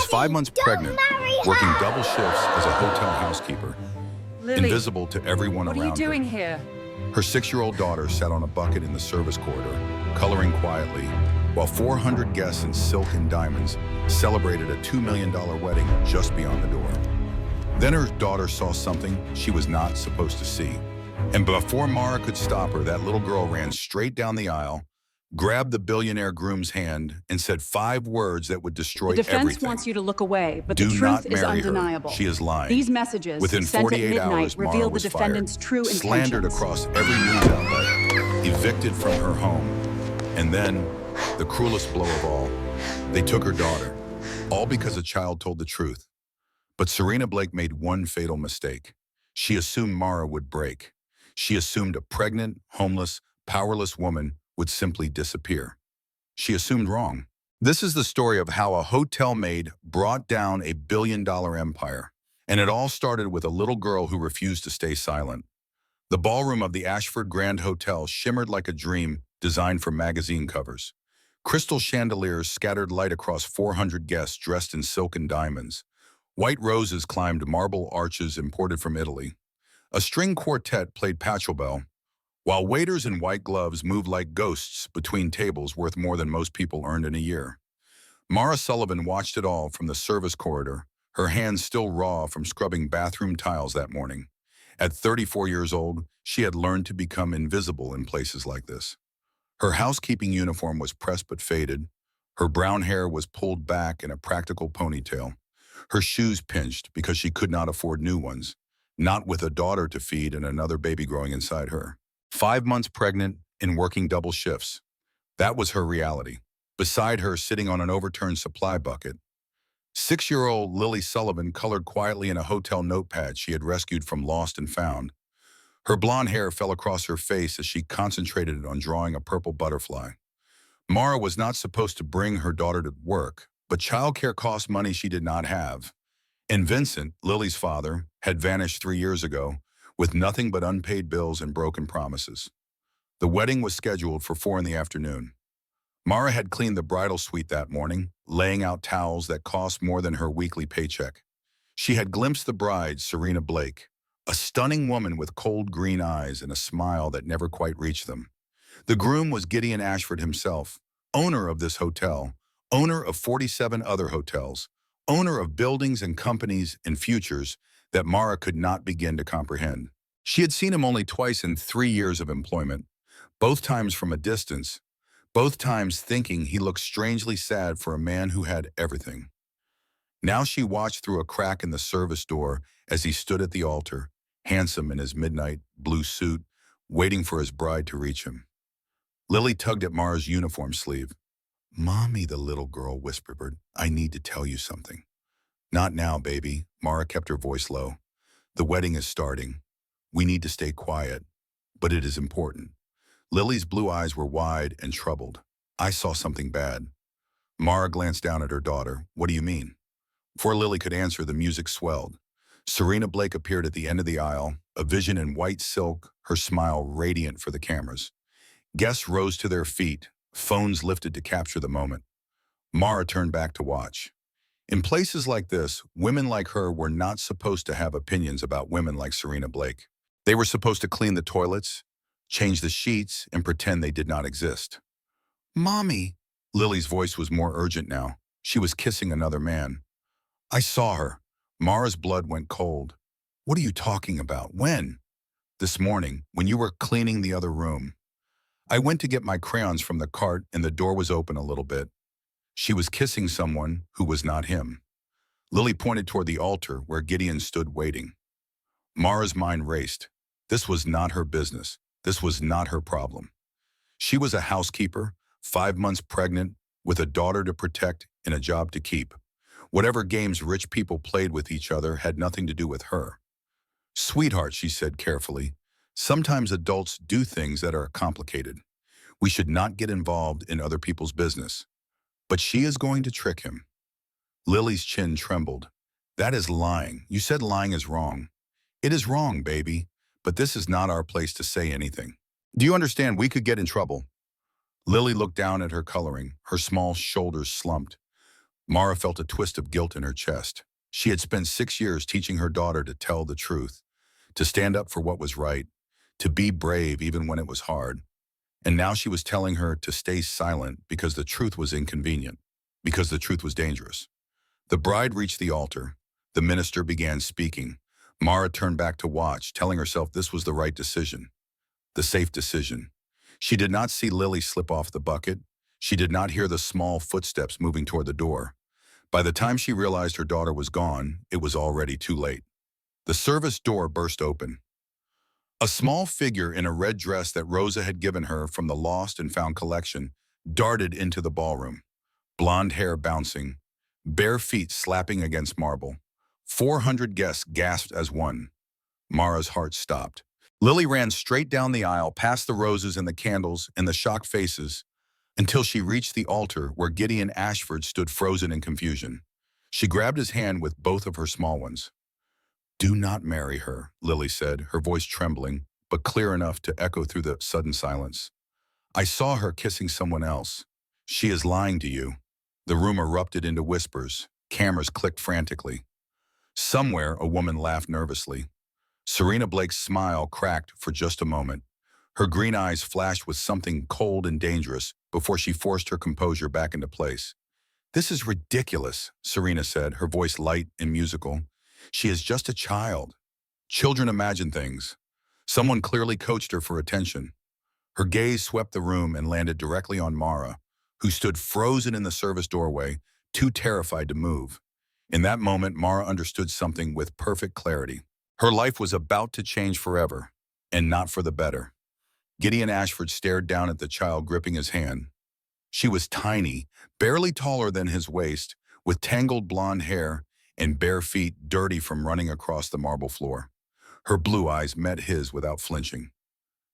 was 5 months pregnant, working double shifts as a hotel housekeeper, Lily, invisible to everyone what around are you doing her. here? Her 6-year-old daughter sat on a bucket in the service corridor, coloring quietly, while 400 guests in silk and diamonds celebrated a $2 million wedding just beyond the door. Then her daughter saw something she was not supposed to see. And before Mara could stop her, that little girl ran straight down the aisle, grabbed the billionaire groom's hand, and said 5 words that would destroy The defense everything. wants you to look away, but Do the not truth is marry her. undeniable. She is lying. These messages, Within sent at 48 midnight, hours, Mara reveal the was defendant's fired, true slandered intentions. across every news outlet, evicted from her home. And then, the cruelest blow of all, they took her daughter, all because a child told the truth. But Serena Blake made one fatal mistake. She assumed Mara would break. She assumed a pregnant, homeless, powerless woman would simply disappear. She assumed wrong. This is the story of how a hotel maid brought down a billion-dollar empire. And it all started with a little girl who refused to stay silent. The ballroom of the Ashford Grand Hotel shimmered like a dream designed for magazine covers. Crystal chandeliers scattered light across 400 guests dressed in silk and diamonds. White roses climbed marble arches imported from Italy. A string quartet played pachelbel, while waiters in white gloves moved like ghosts between tables worth more than most people earned in a year. Mara Sullivan watched it all from the service corridor, her hands still raw from scrubbing bathroom tiles that morning. At 34 years old, she had learned to become invisible in places like this. Her housekeeping uniform was pressed but faded. Her brown hair was pulled back in a practical ponytail. Her shoes pinched because she could not afford new ones, not with a daughter to feed and another baby growing inside her. 5 months pregnant and working double shifts. That was her reality. Beside her, sitting on an overturned supply bucket, 6-year-old Lily Sullivan colored quietly in a hotel notepad she had rescued from Lost and Found. Her blonde hair fell across her face as she concentrated on drawing a purple butterfly. Mara was not supposed to bring her daughter to work, but childcare cost money she did not have. And Vincent, Lily's father, had vanished 3 years ago, with nothing but unpaid bills and broken promises. The wedding was scheduled for 4 in the afternoon. Mara had cleaned the bridal suite that morning, laying out towels that cost more than her weekly paycheck. She had glimpsed the bride, Serena Blake, a stunning woman with cold green eyes and a smile that never quite reached them. The groom was Gideon Ashford himself, owner of this hotel, owner of 47 other hotels, owner of buildings and companies and futures that Mara could not begin to comprehend. She had seen him only twice in 3 years of employment, both times from a distance, both times thinking he looked strangely sad for a man who had everything. Now she watched through a crack in the service door as he stood at the altar, handsome in his midnight blue suit, waiting for his bride to reach him. Lily tugged at Mara's uniform sleeve. "Mommy," the little girl whispered, "I need to tell you something." "Not now, baby." Mara kept her voice low. "The wedding is starting. We need to stay quiet, but it is important." Lily's blue eyes were wide and troubled. "I saw something bad." Mara glanced down at her daughter. "What do you mean?" Before Lily could answer, the music swelled. Serena Blake appeared at the end of the aisle, a vision in white silk, her smile radiant for the cameras. Guests rose to their feet, phones lifted to capture the moment. Mara turned back to watch. In places like this, women like her were not supposed to have opinions about women like Serena Blake. They were supposed to clean the toilets, change the sheets, and pretend they did not exist. "Mommy," Lily's voice was more urgent now. She was kissing another man. "I saw her." Mara's blood went cold. "What are you talking about? When?" "This morning, when you were cleaning the other room. I went to get my crayons from the cart and the door was open a little bit. She was kissing someone who was not him." Lily pointed toward the altar where Gideon stood waiting. Mara's mind raced. This was not her business. This was not her problem. She was a housekeeper, 5 months pregnant, with a daughter to protect and a job to keep. Whatever games rich people played with each other had nothing to do with her. "Sweetheart," she said carefully, "sometimes adults do things that are complicated. We should not get involved in other people's business. But she is going to trick him." Lily's chin trembled. "That is lying. You said lying is wrong." "It is wrong, baby, but this is not our place to say anything. Do you understand we could get in trouble?" Lily looked down at her coloring, her small shoulders slumped. Mara felt a twist of guilt in her chest. She had spent 6 years teaching her daughter to tell the truth, to stand up for what was right, to be brave even when it was hard. And now she was telling her to stay silent because the truth was inconvenient, because the truth was dangerous. The bride reached the altar. The minister began speaking. Mara turned back to watch, telling herself this was the right decision, the safe decision. She did not see Lily slip off the bucket. She did not hear the small footsteps moving toward the door. By the time she realized her daughter was gone, it was already too late. The service door burst open. A small figure in a red dress that Rosa had given her from the Lost and Found collection darted into the ballroom, blonde hair bouncing, bare feet slapping against marble. 400 guests gasped as one. Mara's heart stopped. Lily ran straight down the aisle, past the roses and the candles and the shocked faces, until she reached the altar where Gideon Ashford stood frozen in confusion. She grabbed his hand with both of her small ones. "Do not marry her," Lily said, her voice trembling, but clear enough to echo through the sudden silence. "I saw her kissing someone else. She is lying to you." The room erupted into whispers. Cameras clicked frantically. Somewhere, a woman laughed nervously. Serena Blake's smile cracked for just a moment. Her green eyes flashed with something cold and dangerous before she forced her composure back into place. "This is ridiculous," Serena said, her voice light and musical. "She is just a child. Children imagine things." Someone clearly coached her for attention. Her gaze swept the room and landed directly on Mara, who stood frozen in the service doorway, too terrified to move. In that moment, Mara understood something with perfect clarity. Her life was about to change forever, and not for the better. Gideon Ashford stared down at the child gripping his hand. She was tiny, barely taller than his waist, with tangled blonde hair and bare feet dirty from running across the marble floor. Her blue eyes met his without flinching.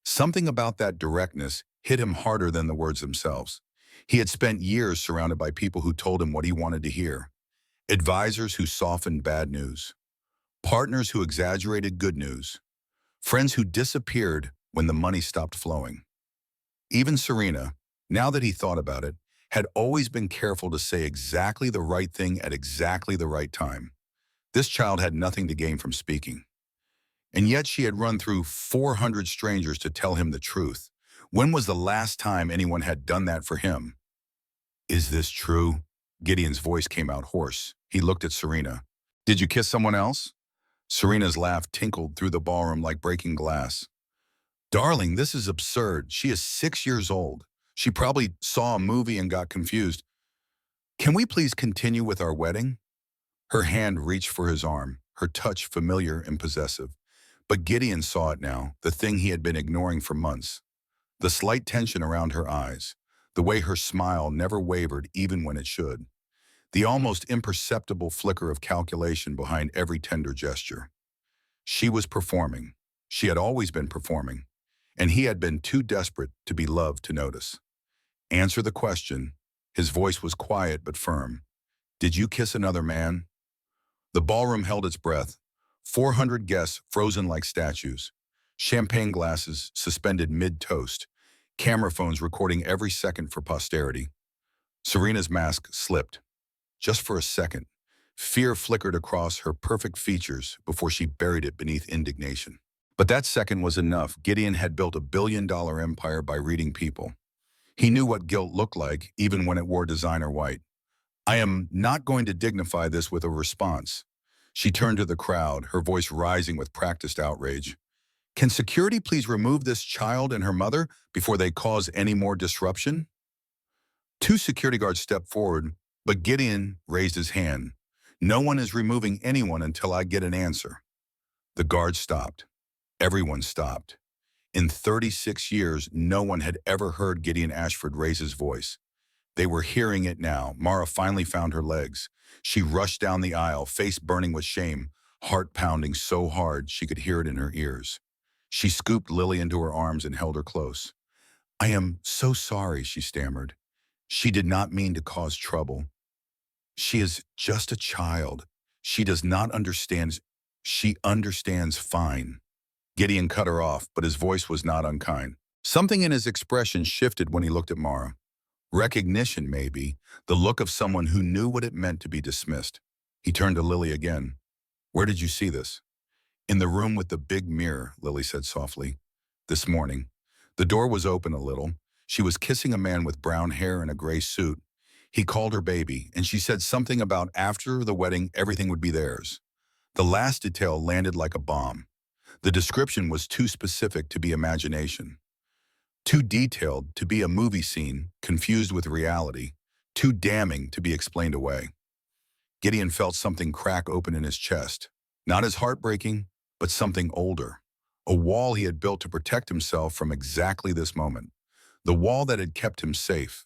Something about that directness hit him harder than the words themselves. He had spent years surrounded by people who told him what he wanted to hear. Advisors who softened bad news. Partners who exaggerated good news. Friends who disappeared when the money stopped flowing. Even Serena, now that he thought about it, had always been careful to say exactly the right thing at exactly the right time. This child had nothing to gain from speaking. And yet she had run through 400 strangers to tell him the truth. When was the last time anyone had done that for him? "Is this true?" Gideon's voice came out hoarse. He looked at Serena. "Did you kiss someone else?" Serena's laugh tinkled through the ballroom like breaking glass. "Darling, this is absurd. She is 6 years old. She probably saw a movie and got confused. Can we please continue with our wedding?" Her hand reached for his arm, her touch familiar and possessive. But Gideon saw it now, the thing he had been ignoring for months. The slight tension around her eyes, the way her smile never wavered even when it should. The almost imperceptible flicker of calculation behind every tender gesture. She was performing. She had always been performing. And he had been too desperate to be loved to notice. "Answer the question." His voice was quiet but firm. "Did you kiss another man?" The ballroom held its breath. 400 guests frozen like statues. Champagne glasses suspended mid-toast. Camera phones recording every second for posterity. Serena's mask slipped. Just for a second. Fear flickered across her perfect features before she buried it beneath indignation. But that second was enough. Gideon had built a billion-dollar empire by reading people. He knew what guilt looked like, even when it wore designer white. "I am not going to dignify this with a response." She turned to the crowd, her voice rising with practiced outrage. "Can security please remove this child and her mother before they cause any more disruption?" 2 security guards stepped forward, but Gideon raised his hand. "No one is removing anyone until I get an answer." The guards stopped. Everyone stopped. In 36 years, no one had ever heard Gideon Ashford raise his voice. They were hearing it now. Mara finally found her legs. She rushed down the aisle, face burning with shame, heart pounding so hard she could hear it in her ears. She scooped Lily into her arms and held her close. "I am so sorry," she stammered. "She did not mean to cause trouble. She is just a child. She does not understand. She understands fine." Gideon cut her off, but his voice was not unkind. Something in his expression shifted when he looked at Mara. Recognition, maybe, the look of someone who knew what it meant to be dismissed. He turned to Lily again. Where did you see this? In the room with the big mirror, Lily said softly. This morning. The door was open a little. She was kissing a man with brown hair and a gray suit. He called her baby, and she said something about after the wedding, everything would be theirs. The last detail landed like a bomb. The description was too specific to be imagination. Too detailed to be a movie scene, confused with reality. Too damning to be explained away. Gideon felt something crack open in his chest. Not as heartbreaking, but something older. A wall he had built to protect himself from exactly this moment. The wall that had kept him safe.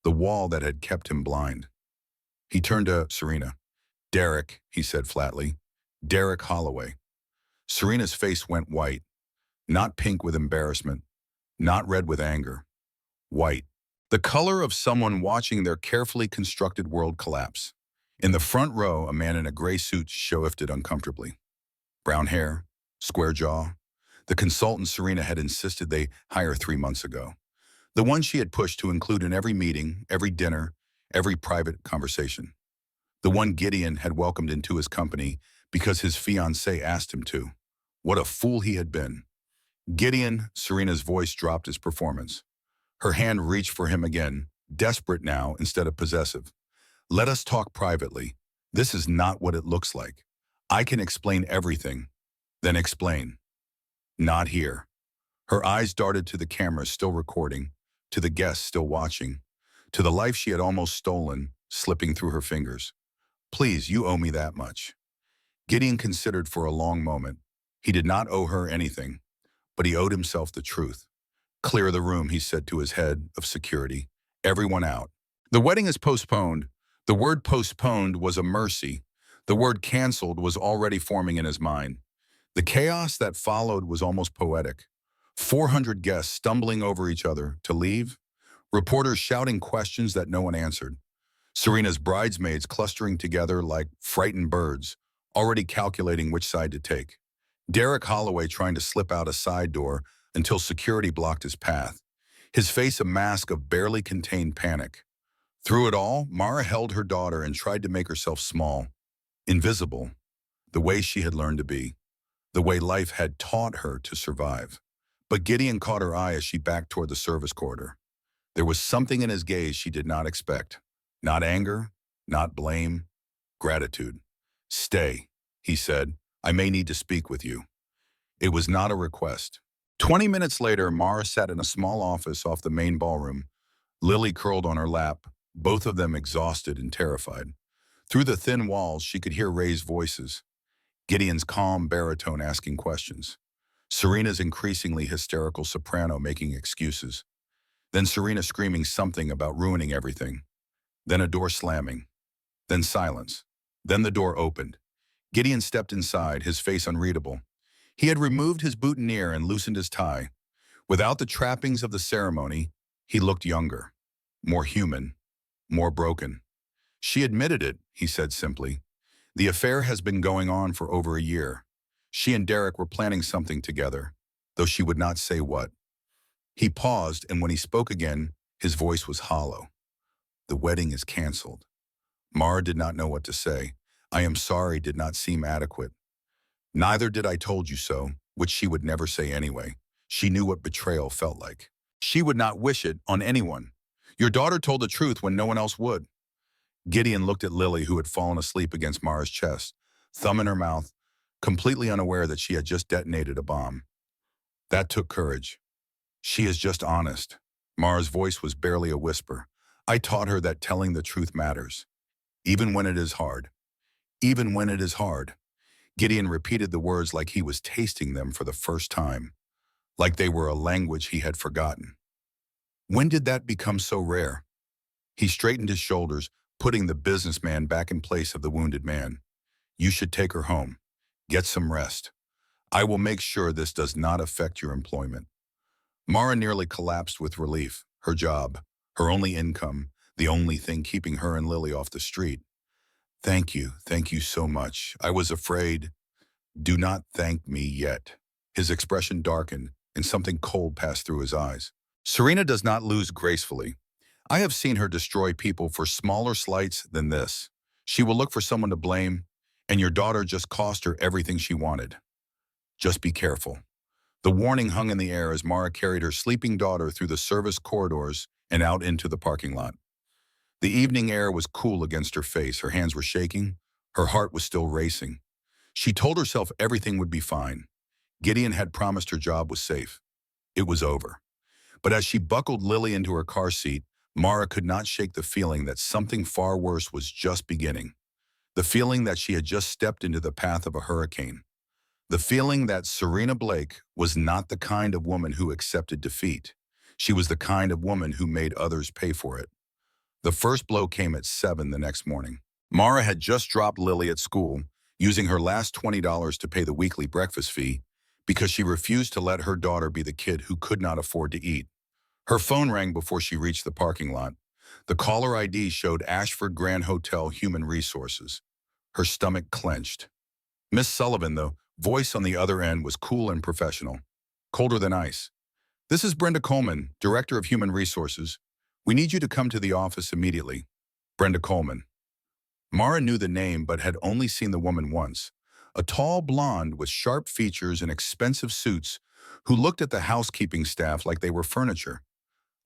The wall that had kept him blind. He turned to Serena. Derek, he said flatly. Derek Holloway. Serena's face went white. Not pink with embarrassment. Not red with anger. White. The color of someone watching their carefully constructed world collapse. In the front row, a man in a gray suit shifted uncomfortably. Brown hair, square jaw. The consultant Serena had insisted they hire 3 months ago. The one she had pushed to include in every meeting, every dinner, every private conversation. The one Gideon had welcomed into his company because his fiancée asked him to. What a fool he had been. Gideon, Serena's voice dropped his performance. Her hand reached for him again, desperate now instead of possessive. Let us talk privately. This is not what it looks like. I can explain everything. Then explain. Not here. Her eyes darted to the camera still recording, to the guests still watching, to the life she had almost stolen, slipping through her fingers. Please, you owe me that much. Gideon considered for a long moment. He did not owe her anything, but he owed himself the truth. Clear the room, he said to his head of security. Everyone out. The wedding is postponed. The word postponed was a mercy. The word canceled was already forming in his mind. The chaos that followed was almost poetic. 400 guests stumbling over each other to leave. Reporters shouting questions that no one answered. Serena's bridesmaids clustering together like frightened birds, already calculating which side to take. Derek Holloway trying to slip out a side door until security blocked his path, his face a mask of barely contained panic. Through it all, Mara held her daughter and tried to make herself small, invisible, the way she had learned to be, the way life had taught her to survive. But Gideon caught her eye as she backed toward the service corridor. There was something in his gaze she did not expect. Not anger, not blame, gratitude. Stay, he said. I may need to speak with you. It was not a request. 20 minutes later, Mara sat in a small office off the main ballroom, Lily curled on her lap, both of them exhausted and terrified. Through the thin walls, she could hear raised voices, Gideon's calm baritone asking questions, Serena's increasingly hysterical soprano making excuses, then Serena screaming something about ruining everything, then a door slamming, then silence, then the door opened. Gideon stepped inside, his face unreadable. He had removed his boutonniere and loosened his tie. Without the trappings of the ceremony, he looked younger, more human, more broken. She admitted it, he said simply. The affair has been going on for over a year. She and Derek were planning something together, though she would not say what. He paused, and when he spoke again, his voice was hollow. The wedding is canceled. Mara did not know what to say. I am sorry did not seem adequate. Neither did I told you so, which she would never say anyway. She knew what betrayal felt like. She would not wish it on anyone. Your daughter told the truth when no one else would. Gideon looked at Lily, who had fallen asleep against Mara's chest, thumb in her mouth, completely unaware that she had just detonated a bomb. That took courage. She is just honest. Mara's voice was barely a whisper. I taught her that telling the truth matters. Even when it is hard. Even when it is hard. Gideon repeated the words like he was tasting them for the first time, like they were a language he had forgotten. When did that become so rare? He straightened his shoulders, putting the businessman back in place of the wounded man. You should take her home. Get some rest. I will make sure this does not affect your employment. Mara nearly collapsed with relief. Her job, her only income, the only thing keeping her and Lily off the street. Thank you so much. I was afraid. Do not thank me yet. His expression darkened, and something cold passed through his eyes. Serena does not lose gracefully. I have seen her destroy people for smaller slights than this. She will look for someone to blame, and your daughter just cost her everything she wanted. Just be careful. The warning hung in the air as Mara carried her sleeping daughter through the service corridors and out into the parking lot. The evening air was cool against her face. Her hands were shaking. Her heart was still racing. She told herself everything would be fine. Gideon had promised her job was safe. It was over. But as she buckled Lily into her car seat, Mara could not shake the feeling that something far worse was just beginning. The feeling that she had just stepped into the path of a hurricane. The feeling that Serena Blake was not the kind of woman who accepted defeat. She was the kind of woman who made others pay for it. The first blow came at 7 the next morning. Mara had just dropped Lily at school, using her last $20 to pay the weekly breakfast fee, because she refused to let her daughter be the kid who could not afford to eat. Her phone rang before she reached the parking lot. The caller ID showed Ashford Grand Hotel Human Resources. Her stomach clenched. Miss Sullivan, the voice on the other end, was cool and professional, colder than ice. This is Brenda Coleman, Director of Human Resources. We need you to come to the office immediately. Brenda Coleman. Mara knew the name but had only seen the woman once. A tall blonde with sharp features and expensive suits who looked at the housekeeping staff like they were furniture.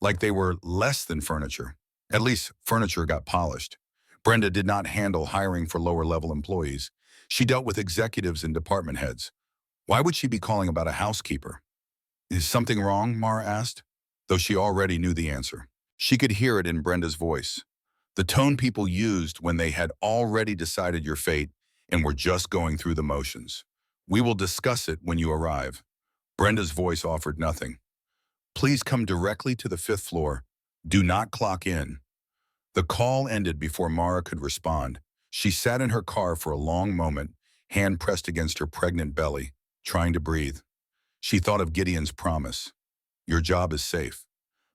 Like they were less than furniture. At least, furniture got polished. Brenda did not handle hiring for lower-level employees. She dealt with executives and department heads. Why would she be calling about a housekeeper? Is something wrong? Mara asked, though she already knew the answer. She could hear it in Brenda's voice. The tone people used when they had already decided your fate and were just going through the motions. We will discuss it when you arrive. Brenda's voice offered nothing. Please come directly to the 5th floor. Do not clock in. The call ended before Mara could respond. She sat in her car for a long moment, hand pressed against her pregnant belly, trying to breathe. She thought of Gideon's promise. Your job is safe.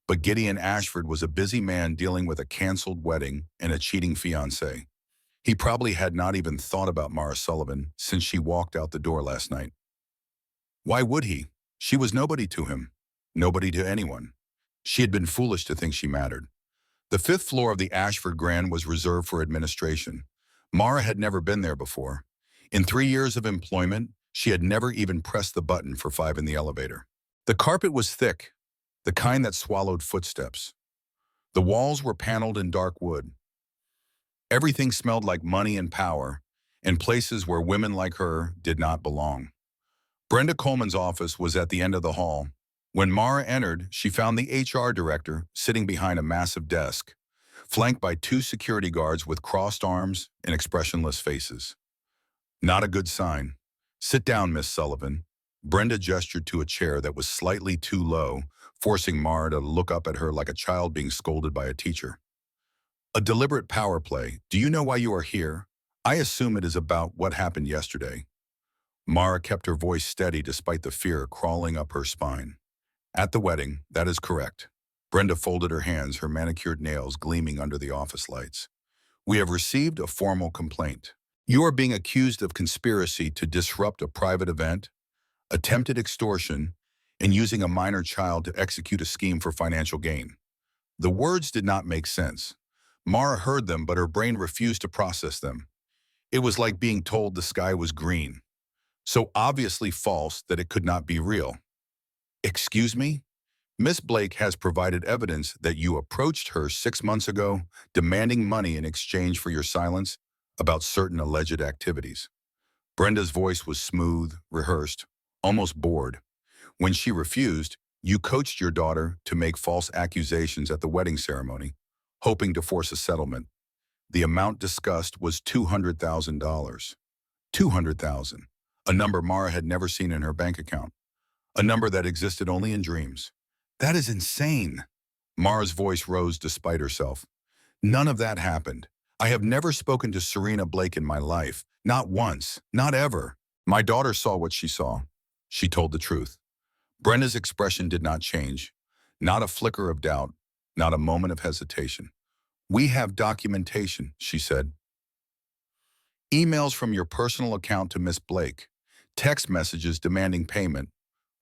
But Gideon Ashford was a busy man dealing with a canceled wedding and a cheating fiancé. He probably had not even thought about Mara Sullivan since she walked out the door last night. Why would he? She was nobody to him. Nobody to anyone. She had been foolish to think she mattered. The 5th floor of the Ashford Grand was reserved for administration. Mara had never been there before. In 3 years of employment, she had never even pressed the button for 5 in the elevator. The carpet was thick, the kind that swallowed footsteps. The walls were paneled in dark wood. Everything smelled like money and power, and places where women like her did not belong. Brenda Coleman's office was at the end of the hall. When Mara entered, she found the HR director sitting behind a massive desk, flanked by 2 security guards with crossed arms and expressionless faces. Not a good sign. Sit down, Miss Sullivan. Brenda gestured to a chair that was slightly too low, forcing Mara to look up at her like a child being scolded by a teacher. A deliberate power play. Do you know why you are here? I assume it is about what happened yesterday. Mara kept her voice steady despite the fear crawling up her spine. At the wedding, that is correct. Brenda folded her hands, her manicured nails gleaming under the office lights. We have received a formal complaint. You are being accused of conspiracy to disrupt a private event, attempted extortion, and using a minor child to execute a scheme for financial gain. The words did not make sense. Mara heard them, but her brain refused to process them. It was like being told the sky was green, so obviously false that it could not be real. Excuse me? Miss Blake has provided evidence that you approached her 6 months ago, demanding money in exchange for your silence about certain alleged activities. Brenda's voice was smooth, rehearsed, almost bored. When she refused, you coached your daughter to make false accusations at the wedding ceremony, hoping to force a settlement. The amount discussed was $200,000. $200,000, a number Mara had never seen in her bank account. A number that existed only in dreams. That is insane. Mara's voice rose despite herself. None of that happened. I have never spoken to Serena Blake in my life. Not once. Not ever. My daughter saw what she saw. She told the truth. Brenda's expression did not change. Not a flicker of doubt. Not a moment of hesitation. We have documentation, she said. Emails from your personal account to Miss Blake. Text messages demanding payment.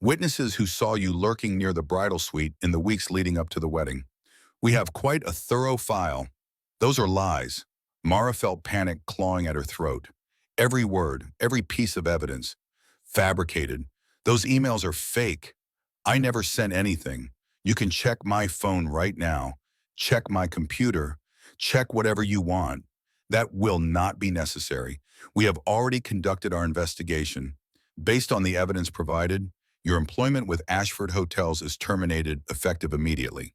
Witnesses who saw you lurking near the bridal suite in the weeks leading up to the wedding. We have quite a thorough file. Those are lies. Mara felt panic clawing at her throat. Every word, every piece of evidence. Fabricated. Those emails are fake. I never sent anything. You can check my phone right now. Check my computer. Check whatever you want. That will not be necessary. We have already conducted our investigation. Based on the evidence provided, your employment with Ashford Hotels is terminated effective immediately.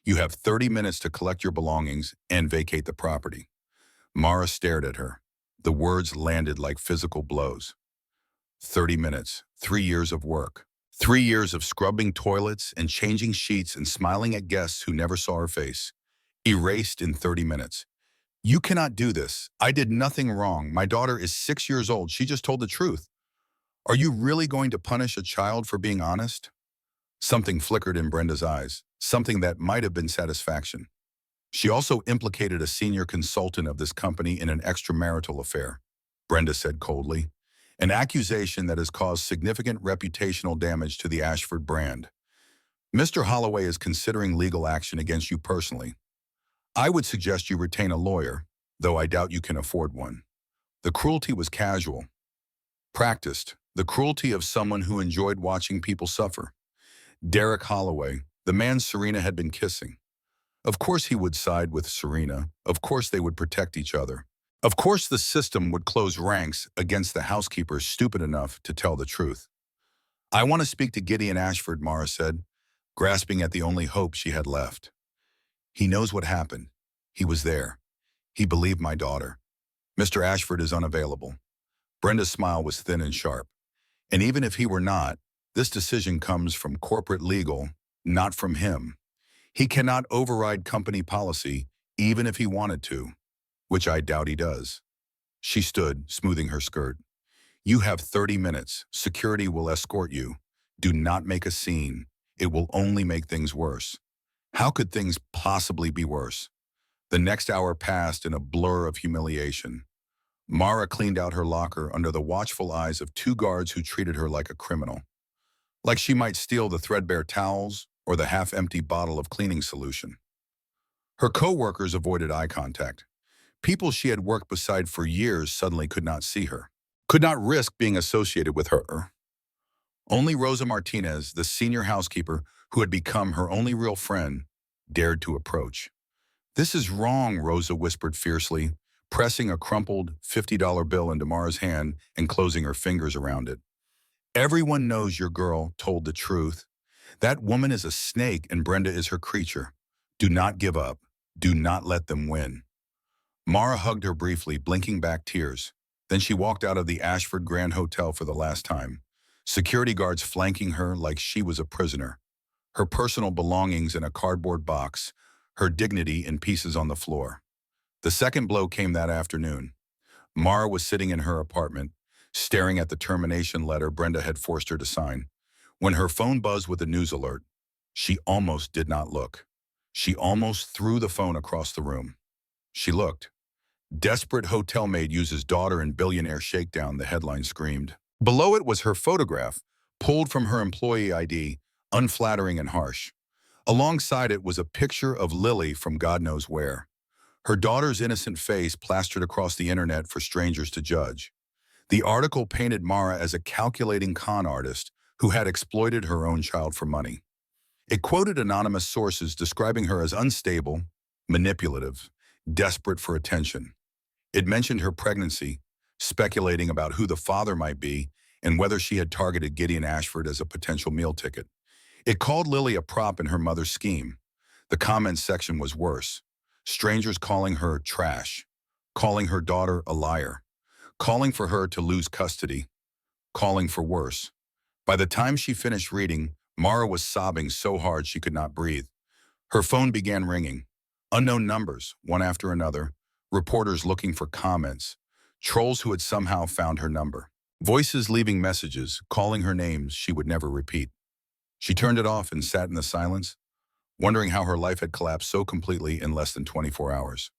You have 30 minutes to collect your belongings and vacate the property. Mara stared at her. The words landed like physical blows. 30 minutes, 3 years of work. 3 years of scrubbing toilets and changing sheets and smiling at guests who never saw her face. Erased in 30 minutes. You cannot do this. I did nothing wrong. My daughter is 6 years old. She just told the truth. Are you really going to punish a child for being honest? Something flickered in Brenda's eyes, something that might have been satisfaction. She also implicated a senior consultant of this company in an extramarital affair, Brenda said coldly, an accusation that has caused significant reputational damage to the Ashford brand. Mr. Holloway is considering legal action against you personally. I would suggest you retain a lawyer, though I doubt you can afford one. The cruelty was casual, practiced, the cruelty of someone who enjoyed watching people suffer. Derek Holloway, the man Serena had been kissing. Of course he would side with Serena. Of course they would protect each other. Of course the system would close ranks against the housekeepers stupid enough to tell the truth. I want to speak to Gideon Ashford, Mara said, grasping at the only hope she had left. He knows what happened. He was there. He believed my daughter. Mr. Ashford is unavailable. Brenda's smile was thin and sharp. And even if he were not, this decision comes from corporate legal, not from him. He cannot override company policy, even if he wanted to, which I doubt he does. She stood, smoothing her skirt. You have 30 minutes. Security will escort you. Do not make a scene. It will only make things worse. How could things possibly be worse? The next hour passed in a blur of humiliation. Mara cleaned out her locker under the watchful eyes of 2 guards who treated her like a criminal. Like she might steal the threadbare towels or the half-empty bottle of cleaning solution. Her co-workers avoided eye contact. People she had worked beside for years suddenly could not see her, could not risk being associated with her. Only Rosa Martinez, the senior housekeeper who had become her only real friend, dared to approach. This is wrong, Rosa whispered fiercely, pressing a crumpled $50 bill into Mara's hand and closing her fingers around it. Everyone knows your girl told the truth. That woman is a snake and Brenda is her creature. Do not give up. Do not let them win. Mara hugged her briefly, blinking back tears. Then she walked out of the Ashford Grand Hotel for the last time, security guards flanking her like she was a prisoner, her personal belongings in a cardboard box, her dignity in pieces on the floor. The second blow came that afternoon. Mara was sitting in her apartment, staring at the termination letter Brenda had forced her to sign, when her phone buzzed with a news alert. She almost did not look. She almost threw the phone across the room. She looked. Desperate hotel maid uses daughter in Billionaire shakedown, the headline screamed. Below it was her photograph, pulled from her employee ID, unflattering and harsh. Alongside it was a picture of Lily from God knows where. Her daughter's innocent face plastered across the internet for strangers to judge. The article painted Mara as a calculating con artist who had exploited her own child for money. It quoted anonymous sources describing her as unstable, manipulative, desperate for attention. It mentioned her pregnancy, speculating about who the father might be and whether she had targeted Gideon Ashford as a potential meal ticket. It called Lily a prop in her mother's scheme. The comments section was worse. Strangers calling her trash, calling her daughter a liar, calling for her to lose custody, calling for worse. By the time she finished reading, Mara was sobbing so hard she could not breathe. Her phone began ringing. Unknown numbers, one after another, reporters looking for comments, trolls who had somehow found her number, voices leaving messages, calling her names she would never repeat. She turned it off and sat in the silence, wondering how her life had collapsed so completely in less than 24 hours.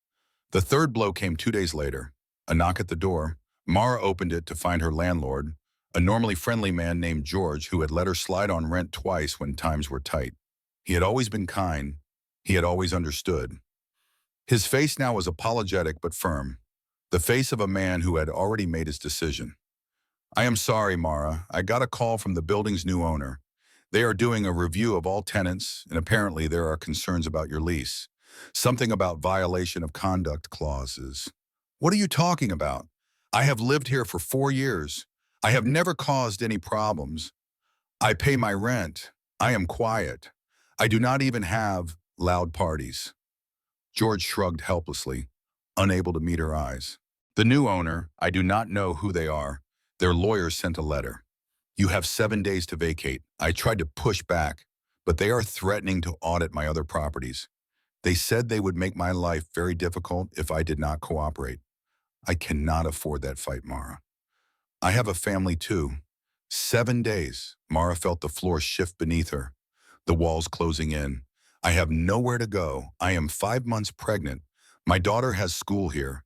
The third blow came 2 days later. A knock at the door. Mara opened it to find her landlord, a normally friendly man named George who had let her slide on rent twice when times were tight. He had always been kind, He had always understood. His face now was apologetic but firm, the face of a man who had already made his decision. I am sorry, Mara. I got a call from the building's new owner. They are doing a review of all tenants, and apparently there are concerns about your lease. Something about violation of conduct clauses. What are you talking about? I have lived here for 4 years. I have never caused any problems. I pay my rent. I am quiet. I do not even have loud parties. George shrugged helplessly, unable to meet her eyes. The new owner, I do not know who they are. Their lawyer sent a letter. You have 7 days to vacate. I tried to push back, but they are threatening to audit my other properties. They said they would make my life very difficult if I did not cooperate. I cannot afford that fight, Mara. I have a family too. 7 days. Mara felt the floor shift beneath her, the walls closing in. I have nowhere to go. I am 5 months pregnant. My daughter has school here.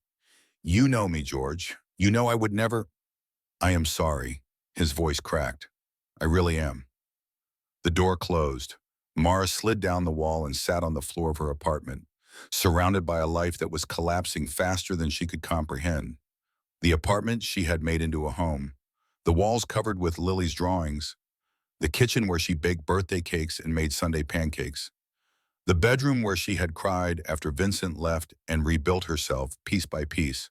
You know me, George. You know I would never. I am sorry. His voice cracked. I really am. The door closed. Mara slid down the wall and sat on the floor of her apartment, surrounded by a life that was collapsing faster than she could comprehend. The apartment she had made into a home, the walls covered with Lily's drawings, the kitchen where she baked birthday cakes and made Sunday pancakes, the bedroom where she had cried after Vincent left and rebuilt herself piece by piece,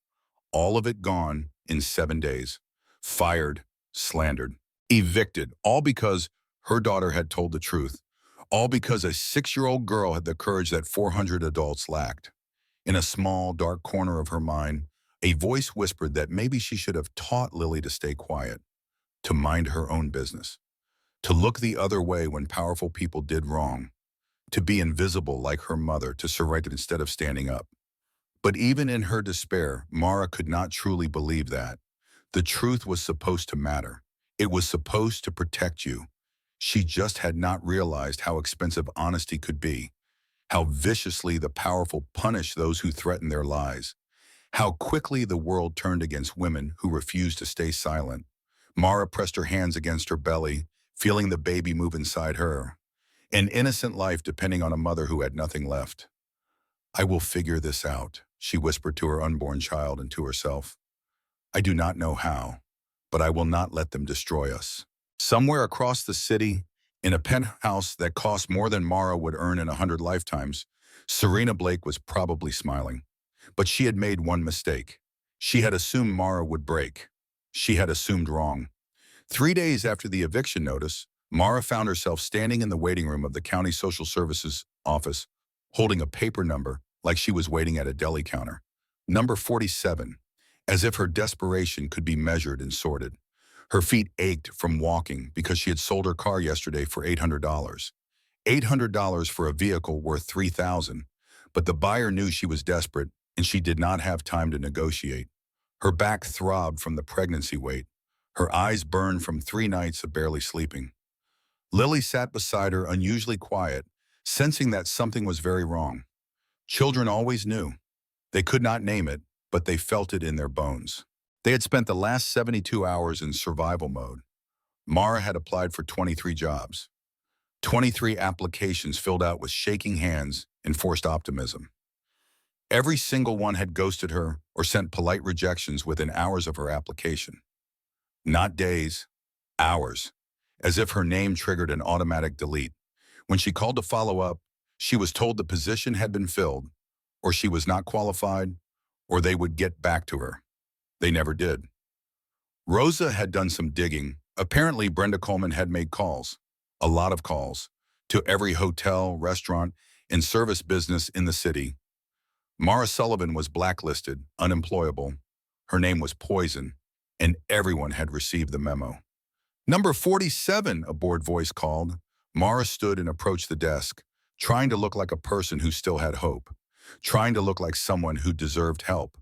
all of it gone in 7 days. Fired, slandered, evicted, all because her daughter had told the truth, all because a 6-year-old girl had the courage that 400 adults lacked. In a small, dark corner of her mind, a voice whispered that maybe she should have taught Lily to stay quiet, to mind her own business, to look the other way when powerful people did wrong, to be invisible like her mother, to surrender instead of standing up. But even in her despair, Mara could not truly believe that. The truth was supposed to matter. It was supposed to protect you. She just had not realized how expensive honesty could be, how viciously the powerful punish those who threaten their lies, how quickly the world turned against women who refused to stay silent. Mara pressed her hands against her belly, feeling the baby move inside her. An innocent life depending on a mother who had nothing left. I will figure this out, she whispered to her unborn child and to herself. I do not know how, but I will not let them destroy us. Somewhere across the city, in a penthouse that cost more than Mara would earn in 100 lifetimes, Serena Blake was probably smiling. But she had made one mistake. She had assumed Mara would break. She had assumed wrong. 3 days after the eviction notice, Mara found herself standing in the waiting room of the county social services office, holding a paper number like she was waiting at a deli counter. Number 47, as if her desperation could be measured and sorted. Her feet ached from walking because she had sold her car yesterday for $800. $800 for a vehicle worth $3,000. But the buyer knew she was desperate, and she did not have time to negotiate. Her back throbbed from the pregnancy weight. Her eyes burned from 3 nights of barely sleeping. Lily sat beside her, unusually quiet, sensing that something was very wrong. Children always knew. They could not name it, but they felt it in their bones. They had spent the last 72 hours in survival mode. Mara had applied for 23 jobs. 23 applications filled out with shaking hands and forced optimism. Every single one had ghosted her or sent polite rejections within hours of her application. Not days, hours, as if her name triggered an automatic delete. When she called to follow up, she was told the position had been filled, or she was not qualified, or they would get back to her. They never did. Rosa had done some digging. Apparently, Brenda Coleman had made calls, a lot of calls, to every hotel, restaurant, and service business in the city. Mara Sullivan was blacklisted, unemployable. Her name was poison, and everyone had received the memo. Number 47, a bored voice called. Mara stood and approached the desk, trying to look like a person who still had hope, trying to look like someone who deserved help.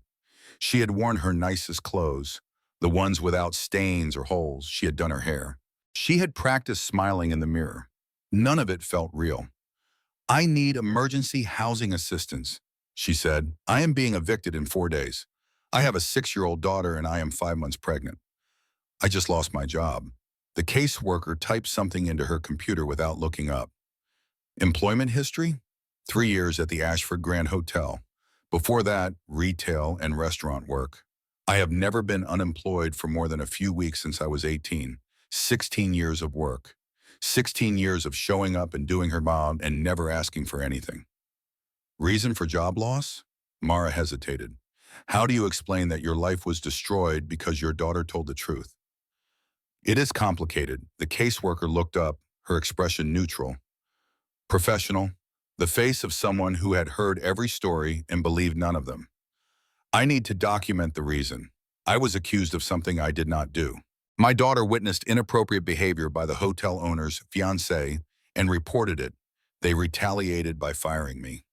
She had worn her nicest clothes, the ones without stains or holes. She had done her hair. She had practiced smiling in the mirror. None of it felt real. I need emergency housing assistance, she said. I am being evicted in 4 days. I have a 6-year-old daughter and I am 5 months pregnant. I just lost my job. The caseworker typed something into her computer without looking up. Employment history? 3 years at the Ashford Grand Hotel. Before that, retail and restaurant work. I have never been unemployed for more than a few weeks since I was 18. 16 years of work. 16 years of showing up and doing her job and never asking for anything. Reason for job loss? Mara hesitated. How do you explain that your life was destroyed because your daughter told the truth? It is complicated. The caseworker looked up, her expression neutral. Professional, the face of someone who had heard every story and believed none of them. I need to document the reason. I was accused of something I did not do. My daughter witnessed inappropriate behavior by the hotel owner's fiancé and reported it. They retaliated by firing me.